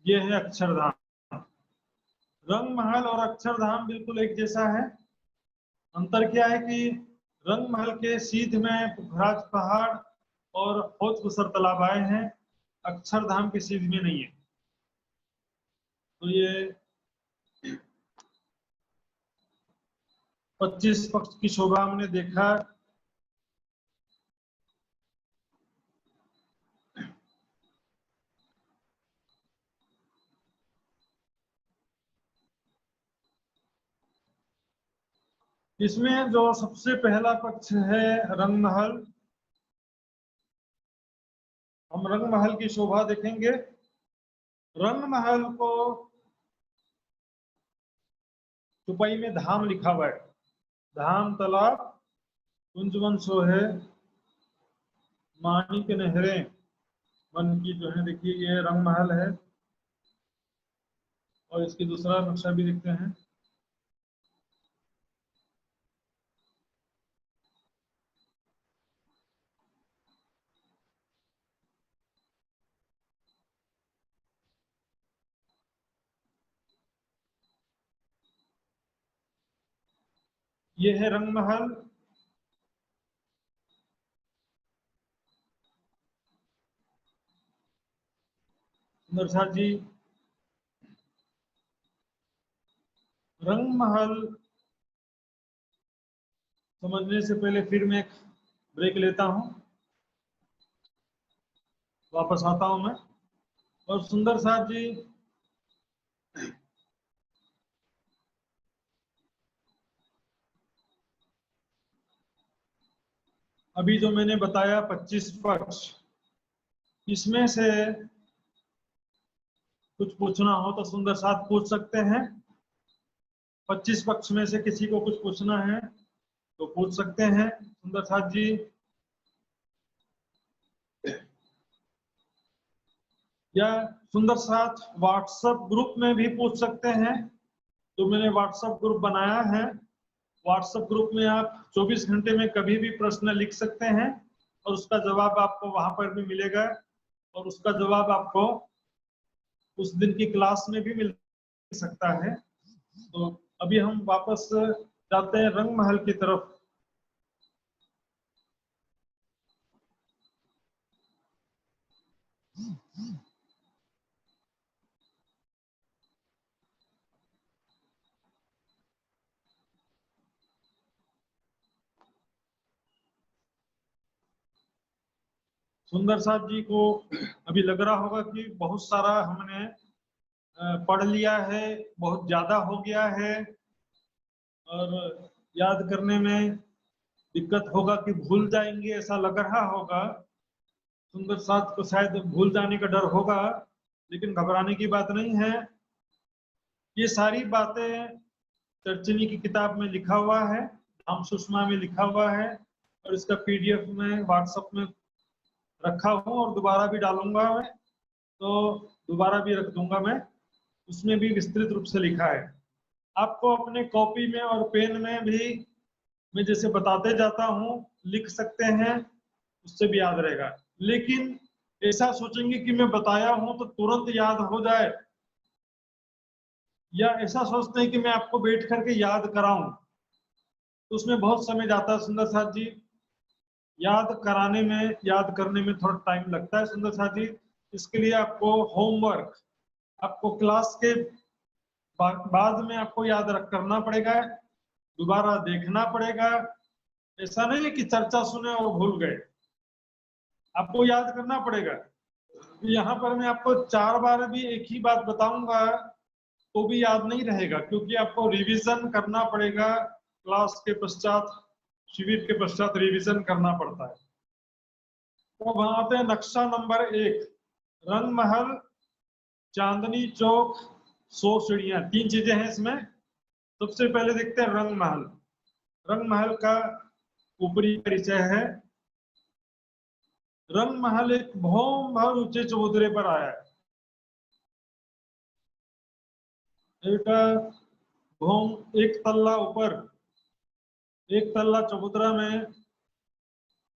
ये है अक्षरधाम। रंग महल और अक्षरधाम बिल्कुल एक जैसा है। अंतर क्या है कि रंग महल के सीध में पुखराज पहाड़ और हौज बसर तालाब आए हैं, अक्षरधाम के सीध में नहीं है। तो ये 25 पक्ष की शोभा हमने देखा। इसमें जो सबसे पहला पक्ष है रंग महल, हम रंग महल की शोभा देखेंगे। रंग महल को चुपाई में धाम लिखा हुआ है, धाम तालाब कुंजवन सोहे माणिक नहरें मन की जो है। देखिए ये रंग महल है और इसकी दूसरा नक्शा भी देखते हैं। ये है रंग महल। नरसाद जी, रंग महल समझने से पहले फिर मैं एक ब्रेक लेता हूं, वापस आता हूं मैं। और सुंदर साहब जी, अभी जो मैंने बताया 25 पक्ष, इसमें से कुछ पूछना हो तो सुंदर साथ पूछ सकते हैं। 25 पक्ष में से किसी को कुछ पूछना है तो पूछ सकते हैं सुंदर साथ जी। या सुंदर साथ व्हाट्सएप ग्रुप में भी पूछ सकते हैं। तो मैंने व्हाट्सएप ग्रुप बनाया है। व्हाट्सएप ग्रुप में आप 24 घंटे में कभी भी प्रश्न लिख सकते हैं और उसका जवाब आपको वहां पर भी मिलेगा, और उसका जवाब आपको उस दिन की क्लास में भी मिल सकता है। तो अभी हम वापस जाते हैं रंग महल की तरफ। सुंदर साथ जी को अभी लग रहा होगा कि बहुत सारा हमने पढ़ लिया है, बहुत ज्यादा हो गया है और याद करने में दिक्कत होगा कि भूल जाएंगे, ऐसा लग रहा होगा। सुंदर साथ को शायद भूल जाने का डर होगा, लेकिन घबराने की बात नहीं है। ये सारी बातें चर्चिनी की किताब में लिखा हुआ है, धाम सुषमा में लिखा हुआ है, और इसका पीडीएफ में व्हाट्सएप में रखा हूँ और दोबारा भी डालूंगा मैं, तो दोबारा भी रख दूंगा मैं। उसमें भी विस्तृत रूप से लिखा है। आपको अपने कॉपी में और पेन में भी मैं जैसे बताते जाता हूँ लिख सकते हैं, उससे भी याद रहेगा। लेकिन ऐसा सोचेंगे कि मैं बताया हूं तो तुरंत याद हो जाए, या ऐसा सोचते हैं कि मैं आपको बैठ करके याद कराऊं, तो उसमें बहुत समय जाता है सुंदर साथ जी। याद कराने में, याद करने में थोड़ा टाइम लगता है सुंदर साथ जी। इसके लिए आपको होमवर्क, आपको क्लास के बाद में आपको याद रख करना पड़ेगा, दोबारा देखना पड़ेगा। ऐसा नहीं है कि चर्चा सुने और भूल गए, आपको याद करना पड़ेगा। यहाँ पर मैं आपको 4 बार भी एक ही बात बताऊंगा तो भी याद नहीं रहेगा, क्योंकि आपको रिवीजन करना पड़ेगा। क्लास के पश्चात, शिविर के पश्चात रिवीजन करना पड़ता है। तो वहां आते हैं नक्शा नंबर 1, रंग महल, चांदनी चौक, 100 सीढ़ियां। 3 चीजें हैं इसमें। सबसे पहले देखते हैं रंग महल। रंग महल का ऊपरी परिचय है। रंग महल एक भौम भर ऊंचे चबूतरे पर आया है। एक भौम, एक तल्ला ऊपर, एक तल्ला चबूतरा में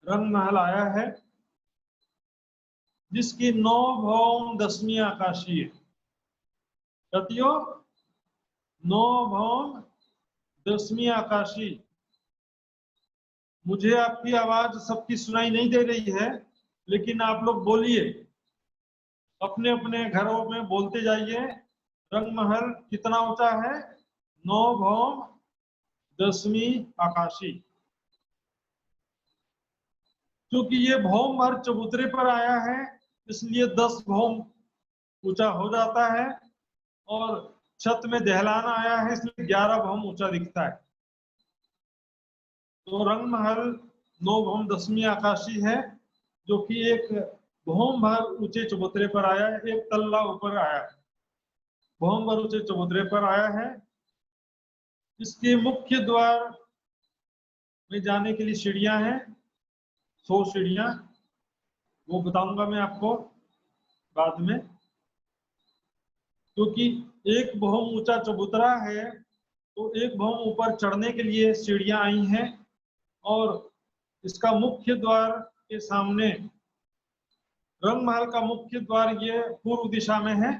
रंग महल आया है, जिसकी 9 भौम 10वीं आकाशीय। कतियो 9 भौम 10वीं आकाशी। मुझे आपकी आवाज सबकी सुनाई नहीं दे रही है, लेकिन आप लोग बोलिए, अपने अपने घरों में बोलते जाइए। रंग महल कितना ऊंचा है? 9 भौम 10वीं आकाशी। क्योंकि ये भौम भर चबूतरे पर आया है, इसलिए 10 भौम ऊंचा हो जाता है, और छत में दहलाना आया है, इसलिए 11 भौम ऊंचा दिखता है। तो रंग महल 9 भौम 10वीं आकाशी है, जो कि एक भौम भर ऊंचे चबूतरे पर आया है, एक तल्ला ऊपर आया है, भौम भर ऊंचे चबूतरे पर आया है। इसके मुख्य द्वार में जाने के लिए सीढ़ियां हैं, 100 सीढ़ियां, वो बताऊंगा मैं आपको बाद में। क्योंकि एक भौम ऊंचा चबूतरा है, तो एक भौम ऊपर चढ़ने के लिए सीढ़ियां आई हैं, और इसका मुख्य द्वार के सामने, रंग महल का मुख्य द्वार ये पूर्व दिशा में है,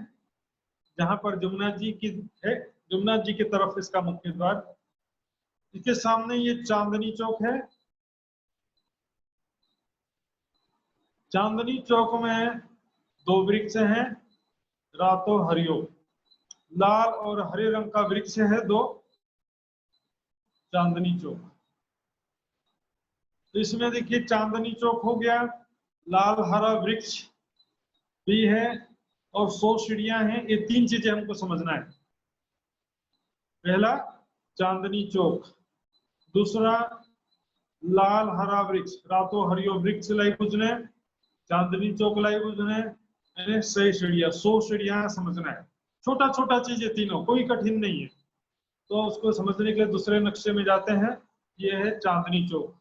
जहां पर जमुना जी की है, जमुना जी की तरफ इसका मुख्य द्वार। इसके सामने ये चांदनी चौक है। चांदनी चौक में 2 वृक्ष हैं, रातो हरियो। लाल और हरे रंग का वृक्ष है 2, चांदनी चौक। तो इसमें देखिए चांदनी चौक हो गया, लाल हरा वृक्ष भी है, और 100 सीढ़ियां हैं। ये 3 चीजें हमको समझना है। पहला चांदनी चौक, दूसरा लाल हरा वृक्ष, रातो हरियो वृक्ष लाई पूजने, चांदनी चौक लाई पूजने, सही सीढ़ियां, 100 सीढ़ियां समझना है। छोटा छोटा चीज है तीनों, कोई कठिन नहीं है। तो उसको समझने के लिए दूसरे नक्शे में जाते हैं। ये है चांदनी चौक।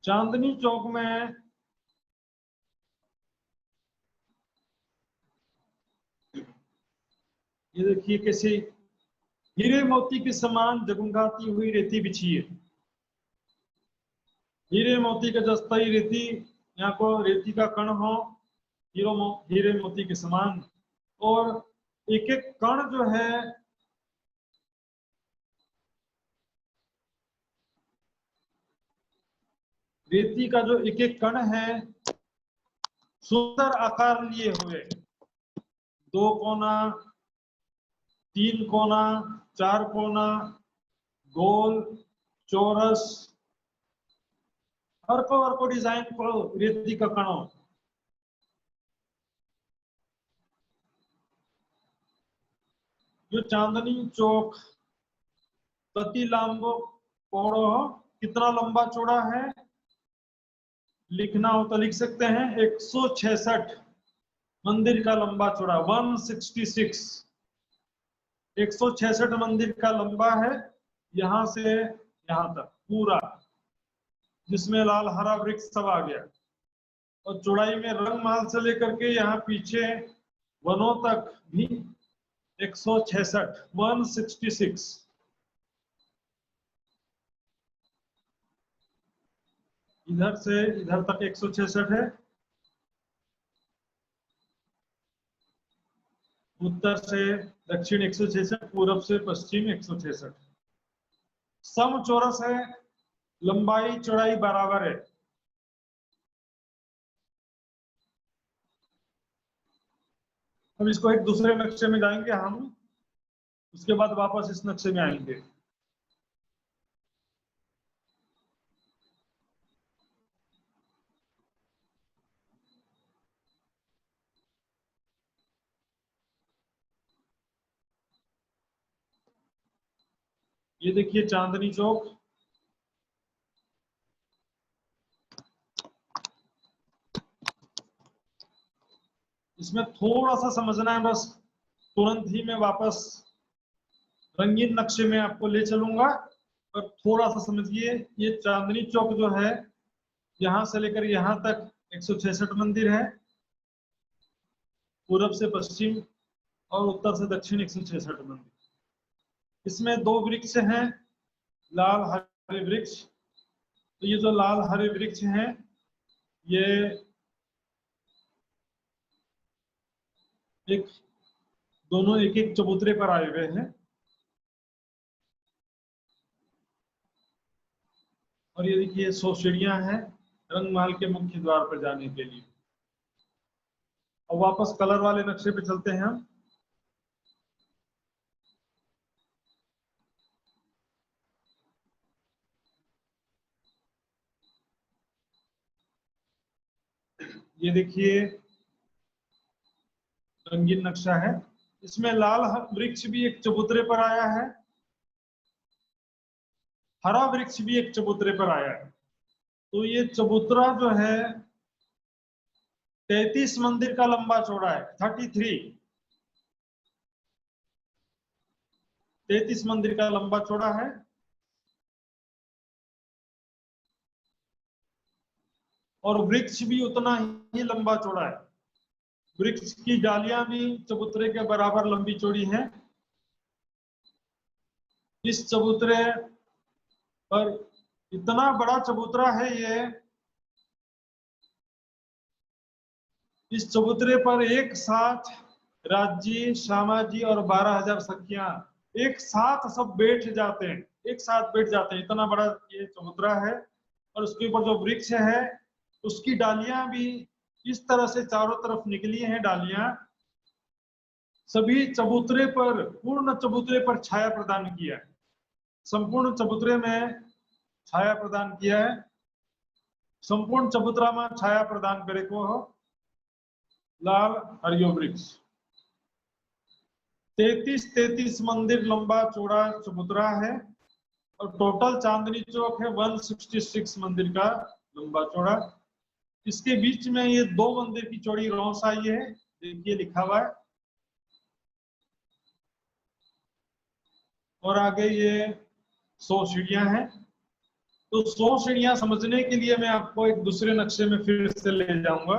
चांदनी चौक में ये देखिए कैसे हीरे मोती के समान जगमगाती हुई रेती बिछी है। हीरे मोती का जस्ता ही रेती, यहाँ को रेती का कण हो, हीरे मोती के समान। और एक एक कण जो है रेती का, जो एक एक कण है सुंदर आकार लिए हुए, 2 कोना, 3 कोना, 4 कोना, गोल, चौरस, हर को डिजाइन को रेती का कण हो। जो चांदनी चौक कति लांबो पौड़ो, कितना लंबा चौड़ा है, लिखना हो तो लिख सकते हैं 166 मंदिर का लंबा चौड़ा, 166। 166 मंदिर का लंबा है, यहां से यहां तक पूरा, जिसमें लाल हरा वृक्ष सब आ गया। और चौड़ाई में रंगमहल से लेकर के यहाँ पीछे वनों तक भी 166, 166। इधर से इधर तक 166 है, उत्तर से दक्षिण 166, पूरब से पश्चिम 166। समचौरस है, लंबाई चौड़ाई बराबर है। अब इसको एक दूसरे नक्शे में जाएंगे हम, उसके बाद वापस इस नक्शे में आएंगे। ये देखिए चांदनी चौक। इसमें थोड़ा सा समझना है बस, तुरंत ही मैं वापस रंगीन नक्शे में आपको ले चलूंगा, पर थोड़ा सा समझिए। ये चांदनी चौक जो है, यहां से लेकर यहां तक 166 मंदिर है, पूरब से पश्चिम और उत्तर से दक्षिण 166 मंदिर। इसमें 2 वृक्ष हैं, लाल हरे वृक्ष। तो ये जो लाल हरे वृक्ष हैं, ये एक दोनों एक एक चबूतरे पर आए हुए हैं। और ये देखिए 100 सीढ़ियां हैं रंगमहल के मुख्य द्वार पर जाने के लिए। और वापस कलर वाले नक्शे पे चलते हैं हम। ये देखिए रंगीन नक्शा है, इसमें लाल वृक्ष भी एक चबूतरे पर आया है, हरा वृक्ष भी एक चबूतरे पर आया है। तो ये चबूतरा जो है 33 मंदिर का लंबा चौड़ा है, 33 मंदिर का लंबा चौड़ा है। और वृक्ष भी उतना ही लंबा चौड़ा है, वृक्ष की डालियां भी चबूतरे के बराबर लंबी चौड़ी हैं। इस चबूतरे पर इतना बड़ा चबूतरा है ये, इस चबूतरे पर एक साथ राज्य, श्यामाजी और 12,000 सखियां एक साथ सब बैठ जाते हैं, एक साथ बैठ जाते हैं। इतना बड़ा ये चबूतरा है। और उसके ऊपर जो वृक्ष है उसकी डालियां भी इस तरह से चारों तरफ निकली हैं डालियां, सभी चबूतरे पर, पूर्ण चबूतरे पर छाया प्रदान किया है, संपूर्ण चबूतरे में छाया प्रदान किया है। संपूर्ण चबूतरा में छाया प्रदान करे को लाल हरियो वृक्ष। 33 मंदिर लंबा चौड़ा चबूतरा है। और टोटल चांदनी चौक है 166 मंदिर का लंबा चौड़ा। इसके बीच में ये 2 मंदिर की चौड़ी रोसाई है, देखिए लिखा हुआ है। और आगे ये 100 सीढ़ियां हैं। तो 100 सीढ़ियां समझने के लिए मैं आपको एक दूसरे नक्शे में फिर से ले जाऊंगा।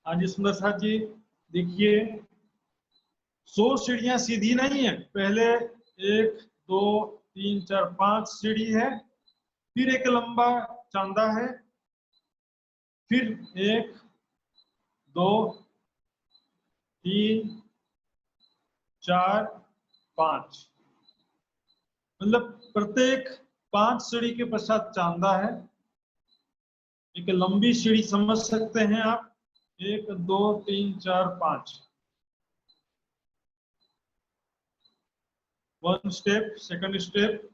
हाँ जी सुंदर साथ जी, देखिए 100 सीढ़ियां सीधी नहीं है, पहले 1 2 3 4 5 सीढ़ी है, फिर एक लंबा चांदा है, फिर 1 2 3 4 5, मतलब प्रत्येक 5 सीढ़ी के पश्चात चांदा है। एक लंबी सीढ़ी समझ सकते हैं आप, 1 2 3 4 5, 1 step, second step,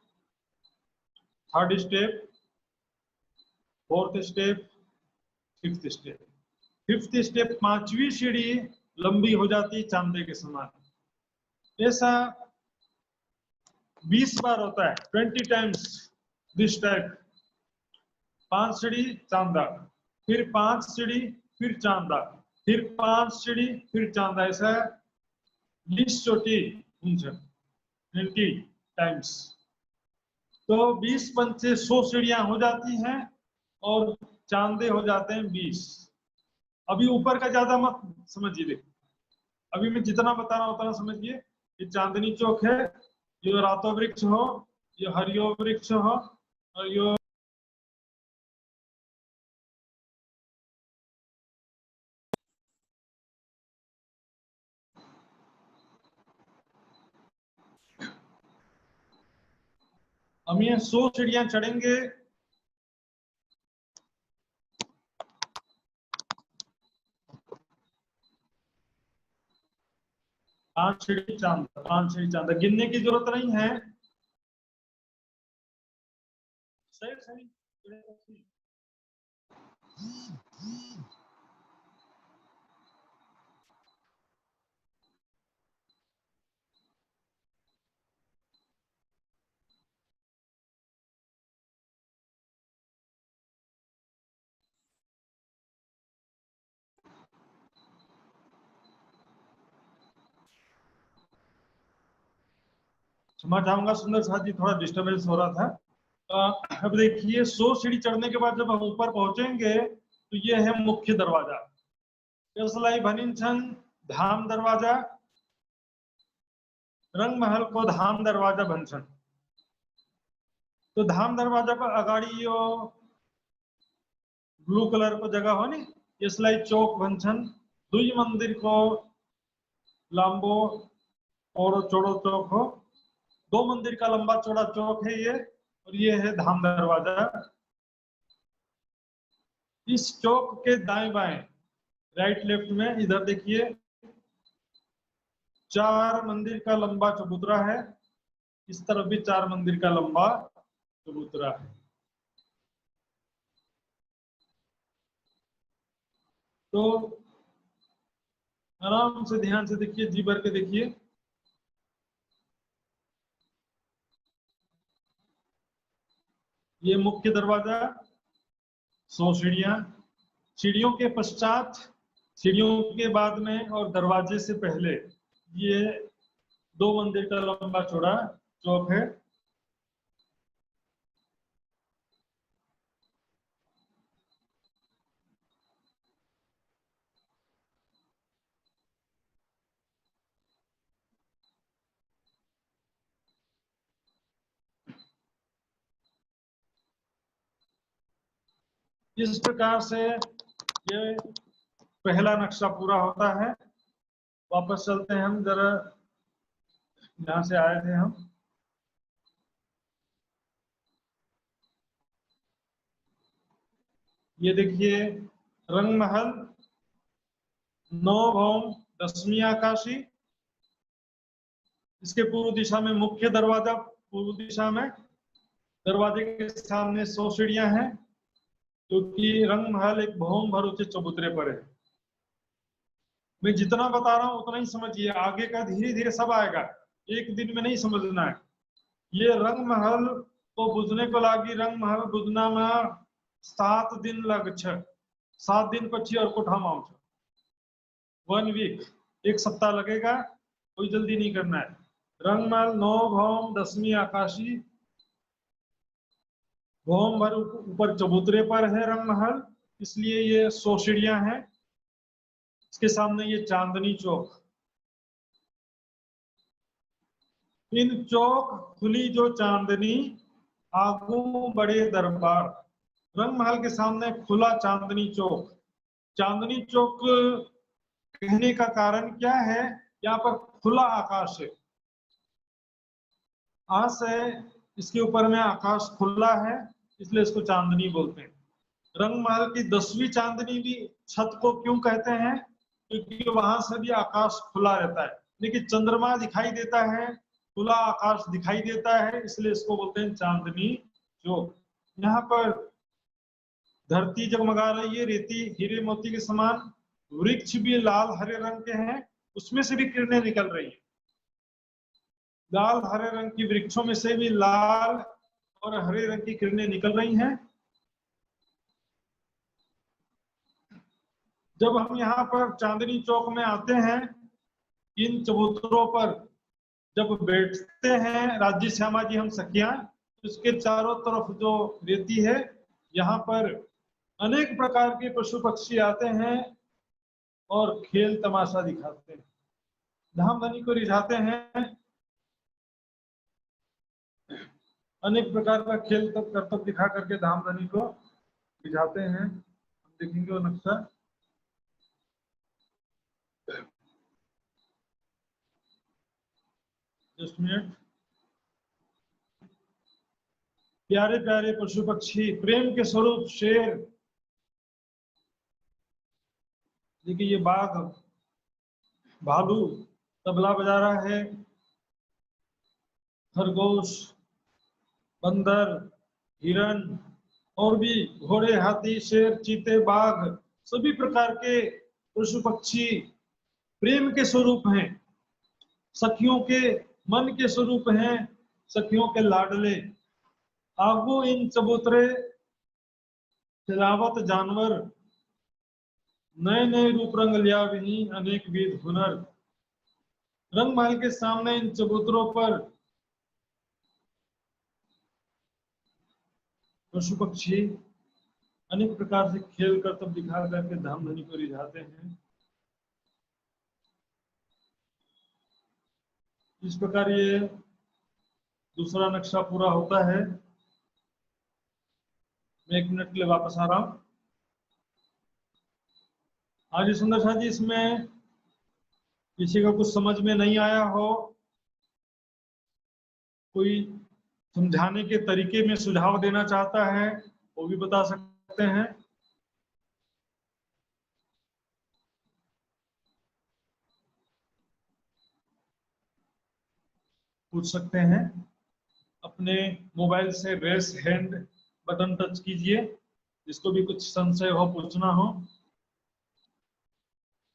third step, fourth step, fifth step. Fifth step 5वीं सीढ़ी लंबी हो जाती है चांदे के समान। ऐसा 20 बार होता है, 20 टाइम्स दिस टाइप। 5 सीढ़ी चांदा, फिर 5 सीढ़ी, फिर चांदा, फिर 5 सीढ़ी, फिर चांदा, ऐसा 20 चोटी 20 टाइम्स। तो 20 पंचे 100 सीढ़ियां हो जाती हैं और चांदे हो जाते हैं 20। अभी ऊपर का ज्यादा मत समझिए, अभी मैं जितना बता रहा हूं उतना समझिए। ये चांदनी चौक है, ये रातो वृक्ष हो, ये हरियो वृक्ष हो, और ये हम ये 100 सीढ़ियां चढ़ेंगे। पांच सीढ़ी चांदा, 5 सीढ़ी चांदा, गिनने की जरूरत नहीं है। सही सही। क्षमा चाहूंगा सुंदर साथ जी, थोड़ा डिस्टरबेंस हो रहा था। अब देखिए 100 सीढ़ी चढ़ने के बाद जब हम ऊपर पहुंचेंगे तो ये है मुख्य दरवाजा, यसलाई भनिन्छन् धाम दरवाजा, रंग महल को धाम दरवाजा भन्छन्। तो धाम दरवाजा को अगाडि यो ब्लू कलर को जगह हो नि, यसलाई चौक भन्छन्। दुई मंदिर को लाम्बो और चौड़ो चौक हो, 2 मंदिर का लंबा चौड़ा चौक है ये, और ये है धाम दरवाजा। इस चौक के दाएं बाएं, राइट लेफ्ट में इधर देखिए 4 मंदिर का लंबा चबूतरा है, इस तरफ भी 4 मंदिर का लंबा चबूतरा है। तो आराम से ध्यान से देखिए, जी भर के देखिए। ये मुख्य दरवाजा, 100 सीढ़ियां, सीढ़ियों के पश्चात, सीढ़ियों के बाद में और दरवाजे से पहले ये 2 मंदिर का लंबा चौड़ा चौक है। इस प्रकार से ये पहला नक्शा पूरा होता है। वापस चलते हैं हम जरा, जहां से आए थे हम। ये देखिए रंग महल, 9 भवन, 10वीं आकाशी, इसके पूर्व दिशा में मुख्य दरवाजा, पूर्व दिशा में दरवाजे के सामने 100 सीढ़ियां हैं, क्योंकि रंग महल एक भवन भर ऊंचे चबूतरे पर है। मैं जितना बता रहा हूं उतना ही समझिए, आगे का धीरे धीरे सब आएगा, एक दिन में नहीं समझना है। ये रंग महल तो बुझने को लागी, रंग महल बुझना में 7 दिन लग छ। 7 दिन पची और कोठाम आऊं छ, 1 वीक, 1 सप्ताह लगेगा, कोई जल्दी नहीं करना है। रंग महल 9 भवन 10वीं आकाशी, भवन भर ऊपर चबूतरे पर है रंग महल, इसलिए ये 100 सीढ़ियां हैं। इसके सामने ये चांदनी चौक, इन चौक खुली जो चांदनी आगू बड़े दरबार। रंग महल के सामने खुला चांदनी चौक। चांदनी चौक कहने का कारण क्या है? यहाँ पर खुला आकाश है, आस है, इसके ऊपर में आकाश खुला है, इसलिए इसको चांदनी बोलते हैं। रंग महल की 10वीं चांदनी भी छत को क्यों कहते हैं? क्योंकि वहां से भी आकाश खुला रहता है, लेकिन चंद्रमा दिखाई देता है, खुला आकाश दिखाई देता है, इसलिए इसको बोलते हैं चांदनी चौक। यहाँ पर धरती जगमगा रही है, रेती हीरे मोती के समान, वृक्ष भी लाल हरे रंग के हैं, उसमें से भी किरणें निकल रही हैं। लाल हरे रंग की वृक्षों में से भी लाल और हरे रंग की किरणें निकल रही हैं। जब हम यहाँ पर चांदनी चौक में आते हैं, इन चबूतरों पर जब बैठते हैं, राज्य श्यामा जी हम सखियां, उसके चारों तरफ जो रेती है, यहाँ पर अनेक प्रकार के पशु पक्षी आते हैं और खेल तमाशा दिखाते हैं, धामधनी को रिझाते हैं। अनेक प्रकार का खेल तब करतब दिखा करके धामधनी को रिझाते हैं। हम देखेंगे वो नक्शा। Just minute. प्यारे प्यारे पशु पक्षी, प्रेम के स्वरूप शेर, देखिए ये बाघ, भालू तबला बजा रहा है, खरगोश, बंदर, हिरन और भी घोड़े, हाथी, शेर, चीते, बाघ, सभी प्रकार के पशु पक्षी प्रेम के स्वरूप हैं, सखियों के मन के स्वरूप हैं, सखियों के लाडले। आगू इन चबूतरे खिलावत जानवर, नए नए रूप रंग लिया भी अनेक विध हुनर। रंग महल के सामने इन चबूतरों पर पशु पक्षी अनेक प्रकार से खेल कर तब दिखा करके धामधनी को रिझाते हैं। इस प्रकार ये दूसरा नक्शा पूरा होता है। मैं 1 मिनट के लिए वापस आ रहा हूं। आज सुंदर शाह जी, इसमें किसी का कुछ समझ में नहीं आया हो, कोई समझाने के तरीके में सुझाव देना चाहता है, वो भी बता सकते हैं। पूछ सकते हैं। अपने मोबाइल से रेस हैंड बटन टच कीजिए, जिसको भी कुछ संशय हो, पूछना हो।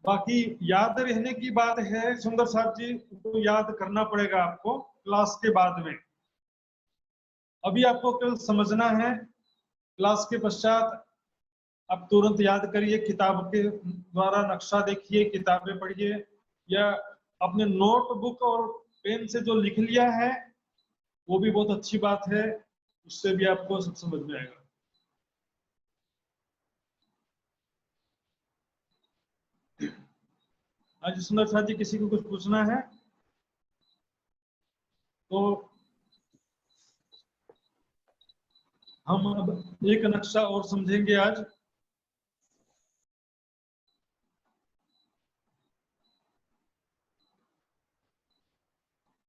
बाकी याद रहने की बात है सुंदर साहब जी, तो याद करना पड़ेगा आपको क्लास के बाद में। अभी आपको केवल समझना है, क्लास के पश्चात आप तुरंत याद करिए, किताब के द्वारा नक्शा देखिए, किताबें पढ़िए, या अपने नोटबुक और पेन से जो लिख लिया है वो भी बहुत अच्छी बात है, उससे भी आपको सब समझ में आएगा। आज सुंदर साथ जी, किसी को कुछ पूछना है तो हम अब एक नक्शा और समझेंगे आज।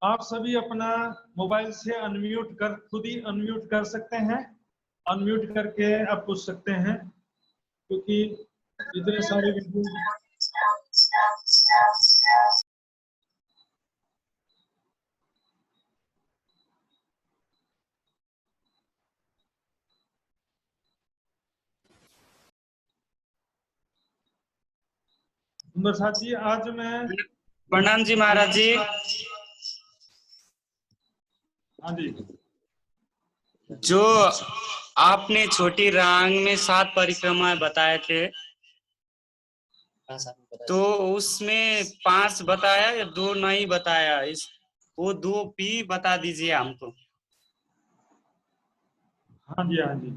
आप सभी अपना मोबाइल से अनम्यूट कर, खुद ही अनम्यूट कर सकते हैं, अनम्यूट करके आप पूछ सकते हैं, क्योंकि इतने सारे वीडियो सुंदर साथ जी, आज मैं प्रणाम जी महाराज जी। हाँ जी, जो आपने छोटी रांग में 7 परिक्रमा बताए थे, तो उसमें 5 बताया या 2 नहीं बताया? वो 2 भी बता दीजिए हमको। हाँ जी, हाँ जी,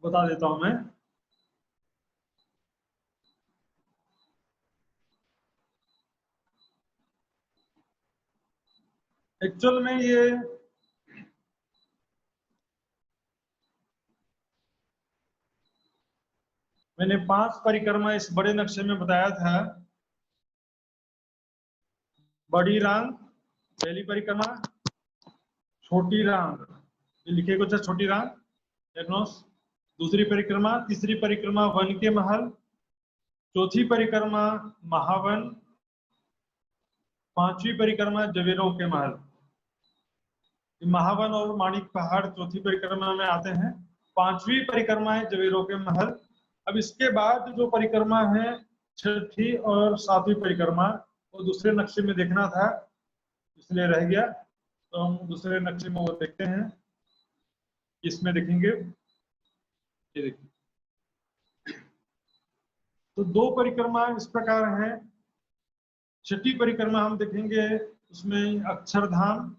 बता देता हूं मैं। एक्चुअल में ये मैंने 5 परिक्रमा इस बड़े नक्शे में बताया था। बड़ी रांग पहली परिक्रमा, छोटी रांग ये लिखे कुछ है, छोटी रांग एग्नोस, दूसरी परिक्रमा, तीसरी परिक्रमा वन के महल, चौथी परिक्रमा महावन, पांचवी परिक्रमा जवेरों के महल। महावन और माणिक पहाड़ चौथी परिक्रमा में आते हैं। पांचवी परिक्रमा है जवेरों के महल। अब इसके बाद जो परिक्रमा है छठी और सातवीं परिक्रमा, वो दूसरे नक्शे में देखना था इसलिए रह गया, तो हम दूसरे नक्शे में वो देखते हैं। इसमें देखेंगे, ये देखिए, तो 2 परिक्रमा इस प्रकार है। छठी परिक्रमा हम देखेंगे, उसमें अक्षरधाम,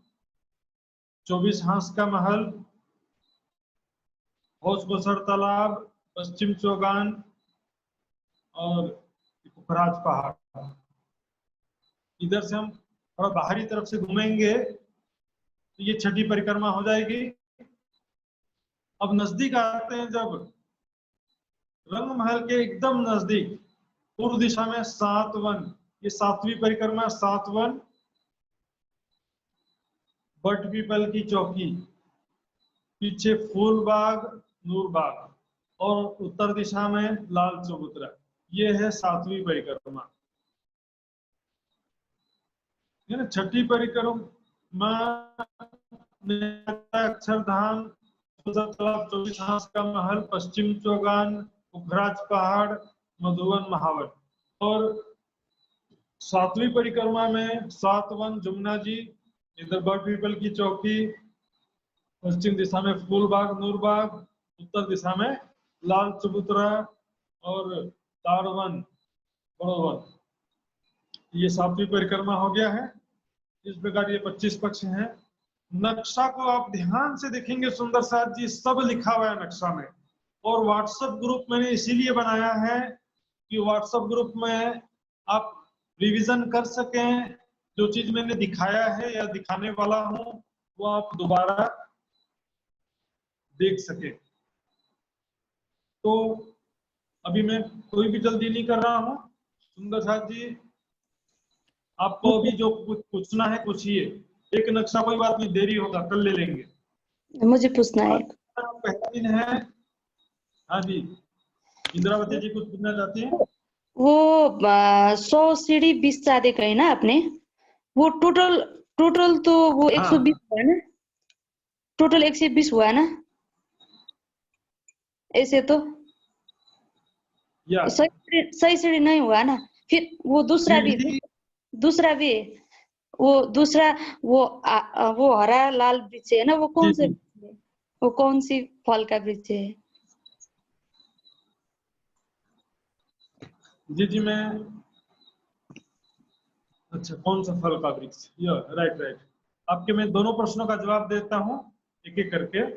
24 हांस का महल, होशबसर तालाब, पश्चिम चौगान और पुखराज पहाड़। इधर से हम थोड़ा बाहरी तरफ से घूमेंगे तो ये छठी परिक्रमा हो जाएगी। अब नजदीक आते हैं, जब रंग महल के एकदम नजदीक पूर्व दिशा में 7 वन, ये 7वीं परिक्रमा, 7 वन, बट पीपल की चौकी, पीछे फूलबाग, नूरबाग और उत्तर दिशा में लाल चबूतरा। ये है 7वीं परिक्रमा। छठी परिक्रमा अक्षरधाम, 24 हांस का महल, पश्चिम चौगान, पुखराज पहाड़, मधुवन महावन। और 7वीं परिक्रमा में 7 वन, जमुना जी, इधर बट पीपल की चौकी, पश्चिम दिशा में फूलबाग, नूरबाग, उत्तर दिशा में लाल चबूतरा और तारवन, बड़ोवन। ये 7वीं परिक्रमा हो गया है। इस प्रकार ये 25 पक्ष हैं। नक्शा को आप ध्यान से देखेंगे सुंदर साथ जी, सब लिखा हुआ है नक्शा में। और व्हाट्सएप ग्रुप मैंने इसीलिए बनाया है कि व्हाट्सएप ग्रुप में आप रिवीजन कर सकें, जो चीज मैंने दिखाया है या दिखाने वाला हूं वो आप दोबारा देख सके। तो अभी मैं कोई भी जल्दी नहीं कर रहा हूं। सुंदर साथ जी, आपको अभी जो कुछ पूछना है पूछिए। एक नक्शा कोई बात नहीं, देरी होगा, कल ले लेंगे। मुझे पूछना है। पहला दिन है। हाँ जी, इंद्रावती जी कुछ पूछना चाहती हैं? वो 100 सीढ़ी 20 चाहते कहीं ना आपने, वो टोटल तो वो 120 हुआ ना, टोटल 120 हुआ ना ऐसे तो? सही सीढ़ी नहीं हुआ ना। फिर वो दूसरा भी वो दूसरा वो हरा लाल वृक्ष है ना, वो कौन से, वो कौन सी फल का वृक्ष है? जी मैं, अच्छा कौन सा फल का वृक्ष, राइट। आपके मैं दोनों प्रश्नों का जवाब देता हूं एक एक करके।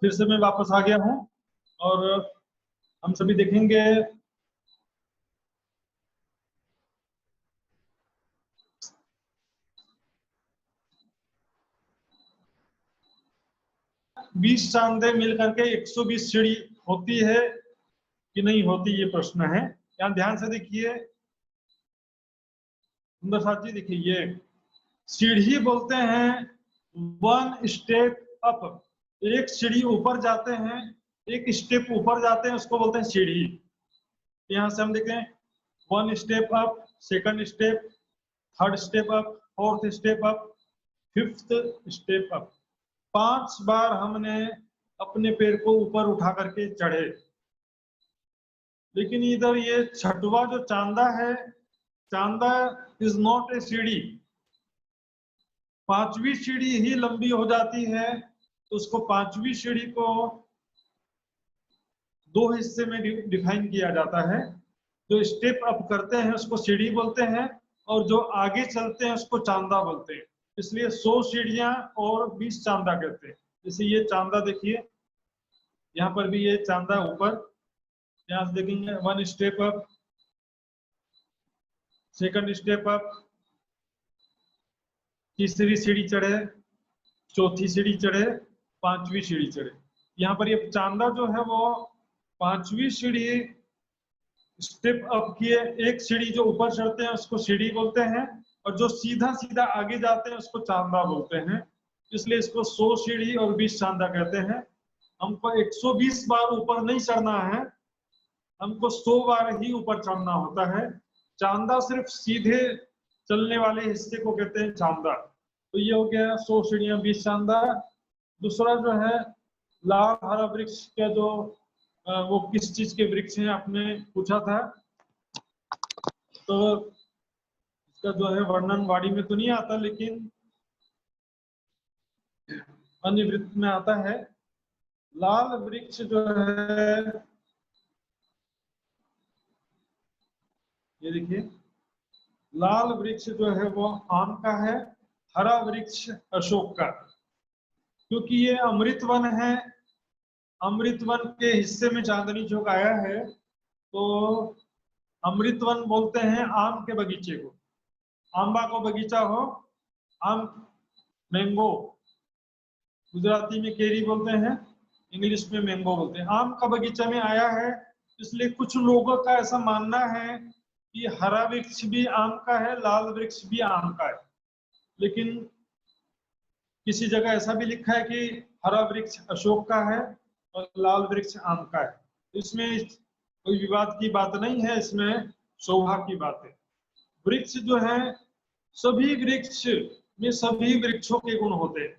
फिर से मैं वापस आ गया हूं और हम सभी देखेंगे बीस चांदे मिलकर के 120 सीढ़ी होती है कि नहीं होती, ये प्रश्न है। यहाँ ध्यान से देखिए सुंदर साथ जी, देखिए ये सीढ़ी बोलते हैं 1 स्टेप अप, एक सीढ़ी ऊपर जाते हैं एक स्टेप ऊपर जाते हैं उसको बोलते हैं सीढ़ी। यहाँ से हम देखें 1 step up, 2nd step, 3rd step up, 4th step up, 5th step up. 5 बार हमने अपने पैर को ऊपर उठा करके चढ़े। लेकिन इधर ये 6वां जो चांदा है, चांदा इज नॉट ए सीढ़ी। 5वीं सीढ़ी ही लंबी हो जाती है, तो उसको 5वीं सीढ़ी को 2 हिस्से में डिफाइन किया जाता है। जो स्टेप अप करते हैं उसको सीढ़ी बोलते हैं, और जो आगे चलते हैं उसको चांदा बोलते हैं। इसलिए 100 सीढ़ियां और 20 चांदा कहते हैं। जैसे ये चांदा देखिए, यहाँ पर भी ये चांदा ऊपर, यहाँ से देखेंगे 1 step up, 2nd step up, 3री सीढ़ी चढ़े, 4थी सीढ़ी चढ़े, 5वीं सीढ़ी चढ़े। यहाँ पर ये चांदा जो है वो 5वीं सीढ़ी स्टेप अप किए, एक सीढ़ी जो ऊपर चढ़ते हैं उसको सीढ़ी बोलते हैं, और जो सीधा सीधा आगे जाते हैं उसको चांदा बोलते हैं। इसलिए इसको 100 सीढ़ी और 20 चांदा कहते हैं। हमको 120 बार ऊपर नहीं चढ़ना है, हमको 100 बार ही ऊपर चढ़ना होता है। चांदा सिर्फ सीधे चलने वाले हिस्से को कहते हैं चांदा। तो ये हो गया 100 सीढ़ियां 20 चांदा। दूसरा जो है लाल हरा वृक्ष का जो वो किस चीज के वृक्ष हैं आपने पूछा था, तो इसका जो है वर्णन वाणी में तो नहीं आता, लेकिन अन्य वृत्त में आता है। लाल वृक्ष जो है, ये देखिए, लाल वृक्ष जो है वो आम का है, हरा वृक्ष अशोक का। क्योंकि ये अमृत वन है, अमृत वन के हिस्से में चांदनी चौक आया है, तो अमृत वन बोलते हैं आम के बगीचे को। आंबा को बगीचा हो, आम मैंगो, गुजराती में केरी बोलते हैं, इंग्लिश में मैंगो बोलते हैं। आम का बगीचा में आया है, इसलिए कुछ लोगों का ऐसा मानना है कि हरा वृक्ष भी आम का है, लाल वृक्ष भी आम का है। लेकिन किसी जगह ऐसा भी लिखा है कि हरा वृक्ष अशोक का है और लाल वृक्ष आम का है। इसमें कोई विवाद की बात नहीं है, इसमें शोभा की बात है। वृक्ष जो है, सभी वृक्ष में सभी वृक्षों के गुण होते हैं।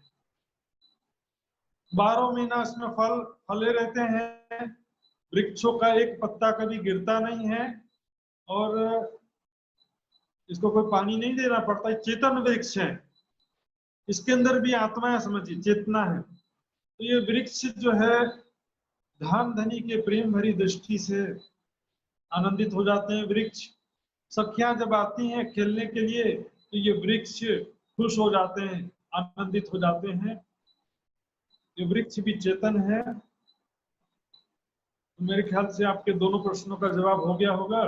12 महीना इसमें फल फले रहते हैं। वृक्षों का एक पत्ता कभी गिरता नहीं है, और इसको कोई पानी नहीं देना पड़ता। चेतन वृक्ष है, इसके अंदर भी आत्मा है, समझिए चेतना है। तो ये वृक्ष जो है धन धनी के प्रेम भरी दृष्टि से आनंदित हो जाते हैं। वृक्ष सखियां जब आती हैं खेलने के लिए, तो ये वृक्ष खुश हो जाते हैं, आनंदित हो जाते हैं। ये वृक्ष भी चेतन है। तो मेरे ख्याल से आपके दोनों प्रश्नों का जवाब हो गया होगा।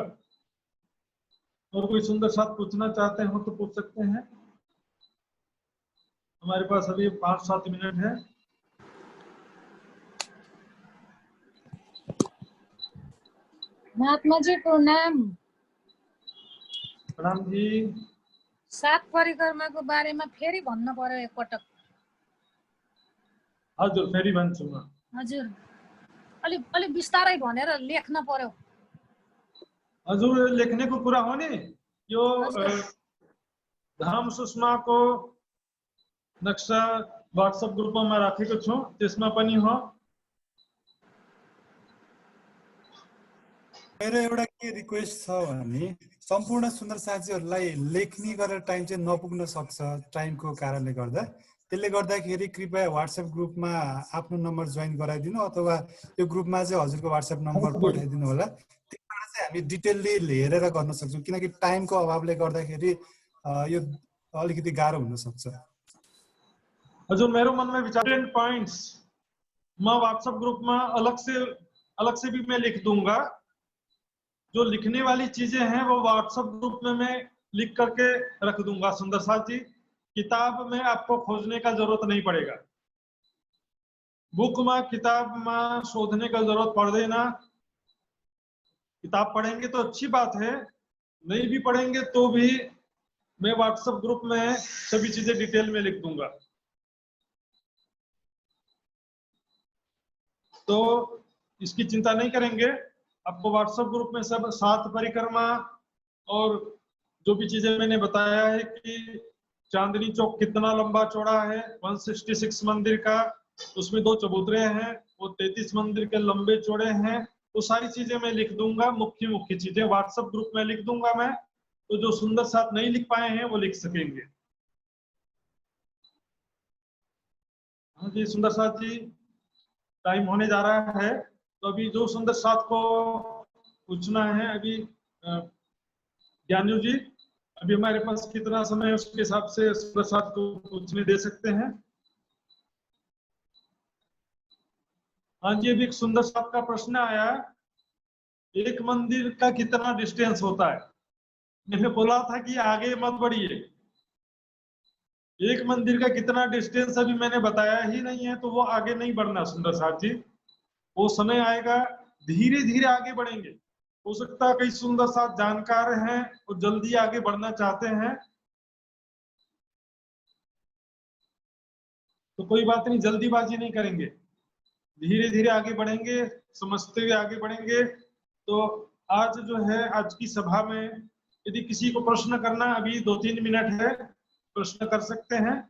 और कोई सुंदर साथ पूछना चाहते हो तो पूछ सकते हैं। हमारे पास अभी 5-7 मिनट है। महात्मा जी प्रणाम। प्रणाम जी। 7 परिक्रमाको बारेमा फेरि भन्न पर्यो एकपटक। हजुर फेरि भन्छु म। हजुर अलि बिस्तारै भनेर लेख्न पर्यो। हजुर लेख्ने को कुरा हो नि, यो धाम सुषमा को नक्सा व्हाट्सएप ग्रुपमा राखेको छु, त्यसमा पनि हो। मेरो एउटा के रिक्वेस्ट छ भने सम्पूर्ण सुन्दर साथीहरूलाई लेख्ने गरेर टाइम चाहिँ नपुग्न सक्छ टाइमको कारणले गर्दा। त्यसले गर्दाखेरि कृपया व्हाट्सएप ग्रुपमा आफ्नो नम्बर जोइन गराइदिनु, अथवा यो ग्रुपमा चाहिँ हजुरको व्हाट्सएप नम्बर पठाइदिनु होला। त्यसबाट चाहिँ हामी डिटेलली हेरेर गर्न सक्छौँ, किनकि टाइमको अभावले गर्दाखेरि यो अलिकति गाह्रो हुन सक्छ। हजुर मेरो मन में विचार पॉइंट्स मैं व्हाट्सएप ग्रुप में अलग से भी मैं लिख दूंगा। जो लिखने वाली चीजें हैं वो व्हाट्सएप ग्रुप में मैं लिख करके रख दूंगा। सुंदर साथ जी, किताब में आपको खोजने का जरूरत नहीं पड़ेगा। बुक में किताब में शोधने का जरूरत पड़ देना। किताब पढ़ेंगे तो अच्छी बात है, नहीं भी पढ़ेंगे तो भी मैं व्हाट्सएप ग्रुप में सभी चीजें डिटेल में लिख दूंगा। तो इसकी चिंता नहीं करेंगे। आपको व्हाट्सएप ग्रुप में सब 7 परिक्रमा और जो भी चीजें मैंने बताया है कि चांदनी चौक कितना लंबा चौड़ा है 166 मंदिर का, उसमें 2 चबूतरे हैं, वो 33 मंदिर के लंबे चौड़े हैं, तो सारी चीजें मैं लिख दूंगा, मुख्य मुख्य चीजें व्हाट्सएप ग्रुप में लिख दूंगा मैं, तो जो सुंदर साथ नहीं लिख पाए हैं वो लिख सकेंगे। हाँ जी सुंदर साथ जी, टाइम होने जा रहा है, तो अभी जो सुंदर साथ को पूछना है अभी ज्ञानू जी, अभी हमारे पास कितना समय है उसके हिसाब से सुंदर साथ को पूछने दे सकते हैं। हाँ जी, अभी एक सुंदर साथ का प्रश्न आया, एक मंदिर का कितना डिस्टेंस होता है? मैंने बोला था कि आगे मत बढ़िए, एक मंदिर का कितना डिस्टेंस अभी मैंने बताया ही नहीं है, तो वो आगे नहीं बढ़ना सुंदर साथ जी, वो समय आएगा, धीरे धीरे आगे बढ़ेंगे। हो सकता है कई सुंदर साथ जानकार हैं और जल्दी आगे बढ़ना चाहते हैं, तो कोई बात नहीं, जल्दीबाजी नहीं करेंगे, धीरे धीरे आगे बढ़ेंगे, समझते हुए आगे बढ़ेंगे। तो आज जो है, आज की सभा में यदि किसी को प्रश्न करना, अभी 2-3 मिनट है, प्रश्न कर सकते हैं।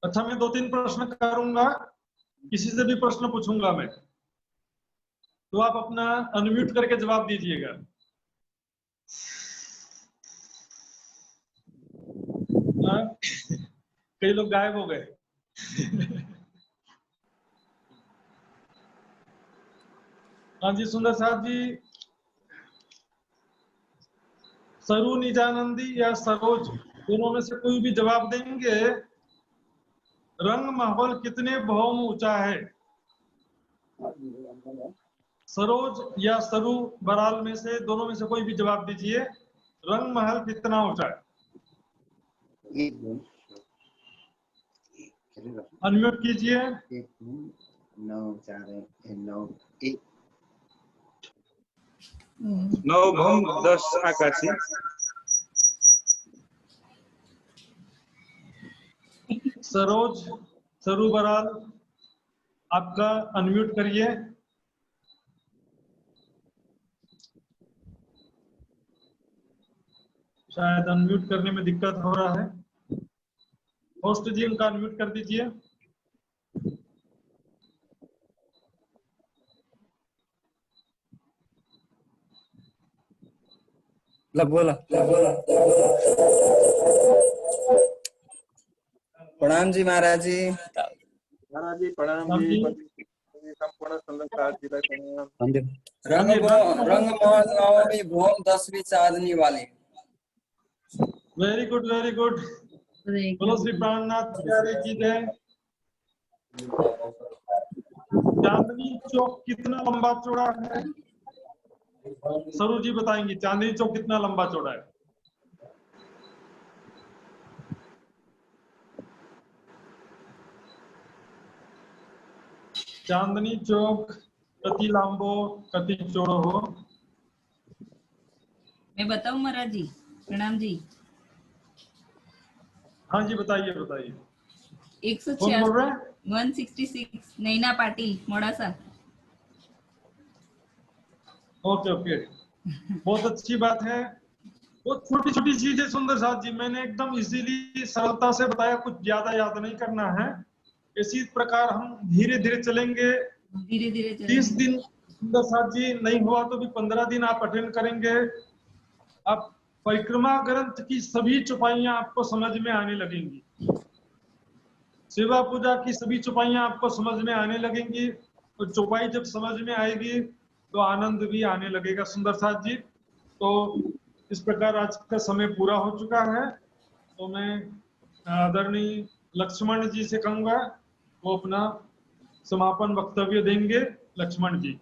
अच्छा, मैं 2-3 प्रश्न करूंगा, किसी से भी प्रश्न पूछूंगा मैं, तो आप अपना अनम्यूट करके जवाब दीजिएगा। कई लोग गायब हो गए। हाँ जी सुंदर साहब जी, सरू निजानंदी या सरोज, दोनों में से कोई भी जवाब देंगे। रंग महल कितने भौम ऊंचा है? सरोज या सरू बराल में से, दोनों में से कोई भी जवाब दीजिए, रंग महल कितना ऊंचा है? अनम्यूट कीजिए। 9 भौम 10 आकाशी। सरोज, सरू बराल, आपका अनम्यूट करिए। शायद अनम्यूट करने में दिक्कत हो रहा है, होस्ट जी उनका अनम्यूट कर दीजिए। बोला। प्रणाम जी महाराज जी। महाराज जी प्रणाम जी, संपूर्ण सुंदर साथ जी का प्रणाम। रंग महल नवमी भौम 10वीं चांदनी वाली। Very good, very good. बोलो श्री प्राणनाथ प्यारे की जय। चांदनी चौक कितना लंबा चौड़ा है? सरू जी बताएंगे, चांदनी चौक कितना लंबा चौड़ा है? चांदनी चौक कति लांबो कति चौड़ो हो? मैं बताऊं महाराज जी? प्रणाम जी। हाँ जी बताइए बताइए। 166 नैना पाटिल मोड़ासा। ओके ओके, बहुत अच्छी बात है। बहुत छोटी छोटी चीजें सुंदर साथ जी, मैंने एकदम इजीली सरलता से बताया, कुछ ज्यादा याद नहीं करना है। इसी प्रकार हम धीरे धीरे चलेंगे, धीरे धीरे 30 दिन सुंदर साथ जी, नहीं हुआ तो भी 15 दिन आप अटेंड करेंगे। आप परिक्रमा ग्रंथ की सभी चौपाइयां आपको समझ में आने लगेंगी, सेवा पूजा की सभी चौपाइयां आपको समझ में आने लगेंगी, और चौपाई जब समझ में आएगी तो आनंद भी आने लगेगा सुंदर साथ जी। तो इस प्रकार आज का समय पूरा हो चुका है, तो मैं आदरणीय लक्ष्मण जी से कहूंगा वो अपना समापन वक्तव्य देंगे। लक्ष्मण जी।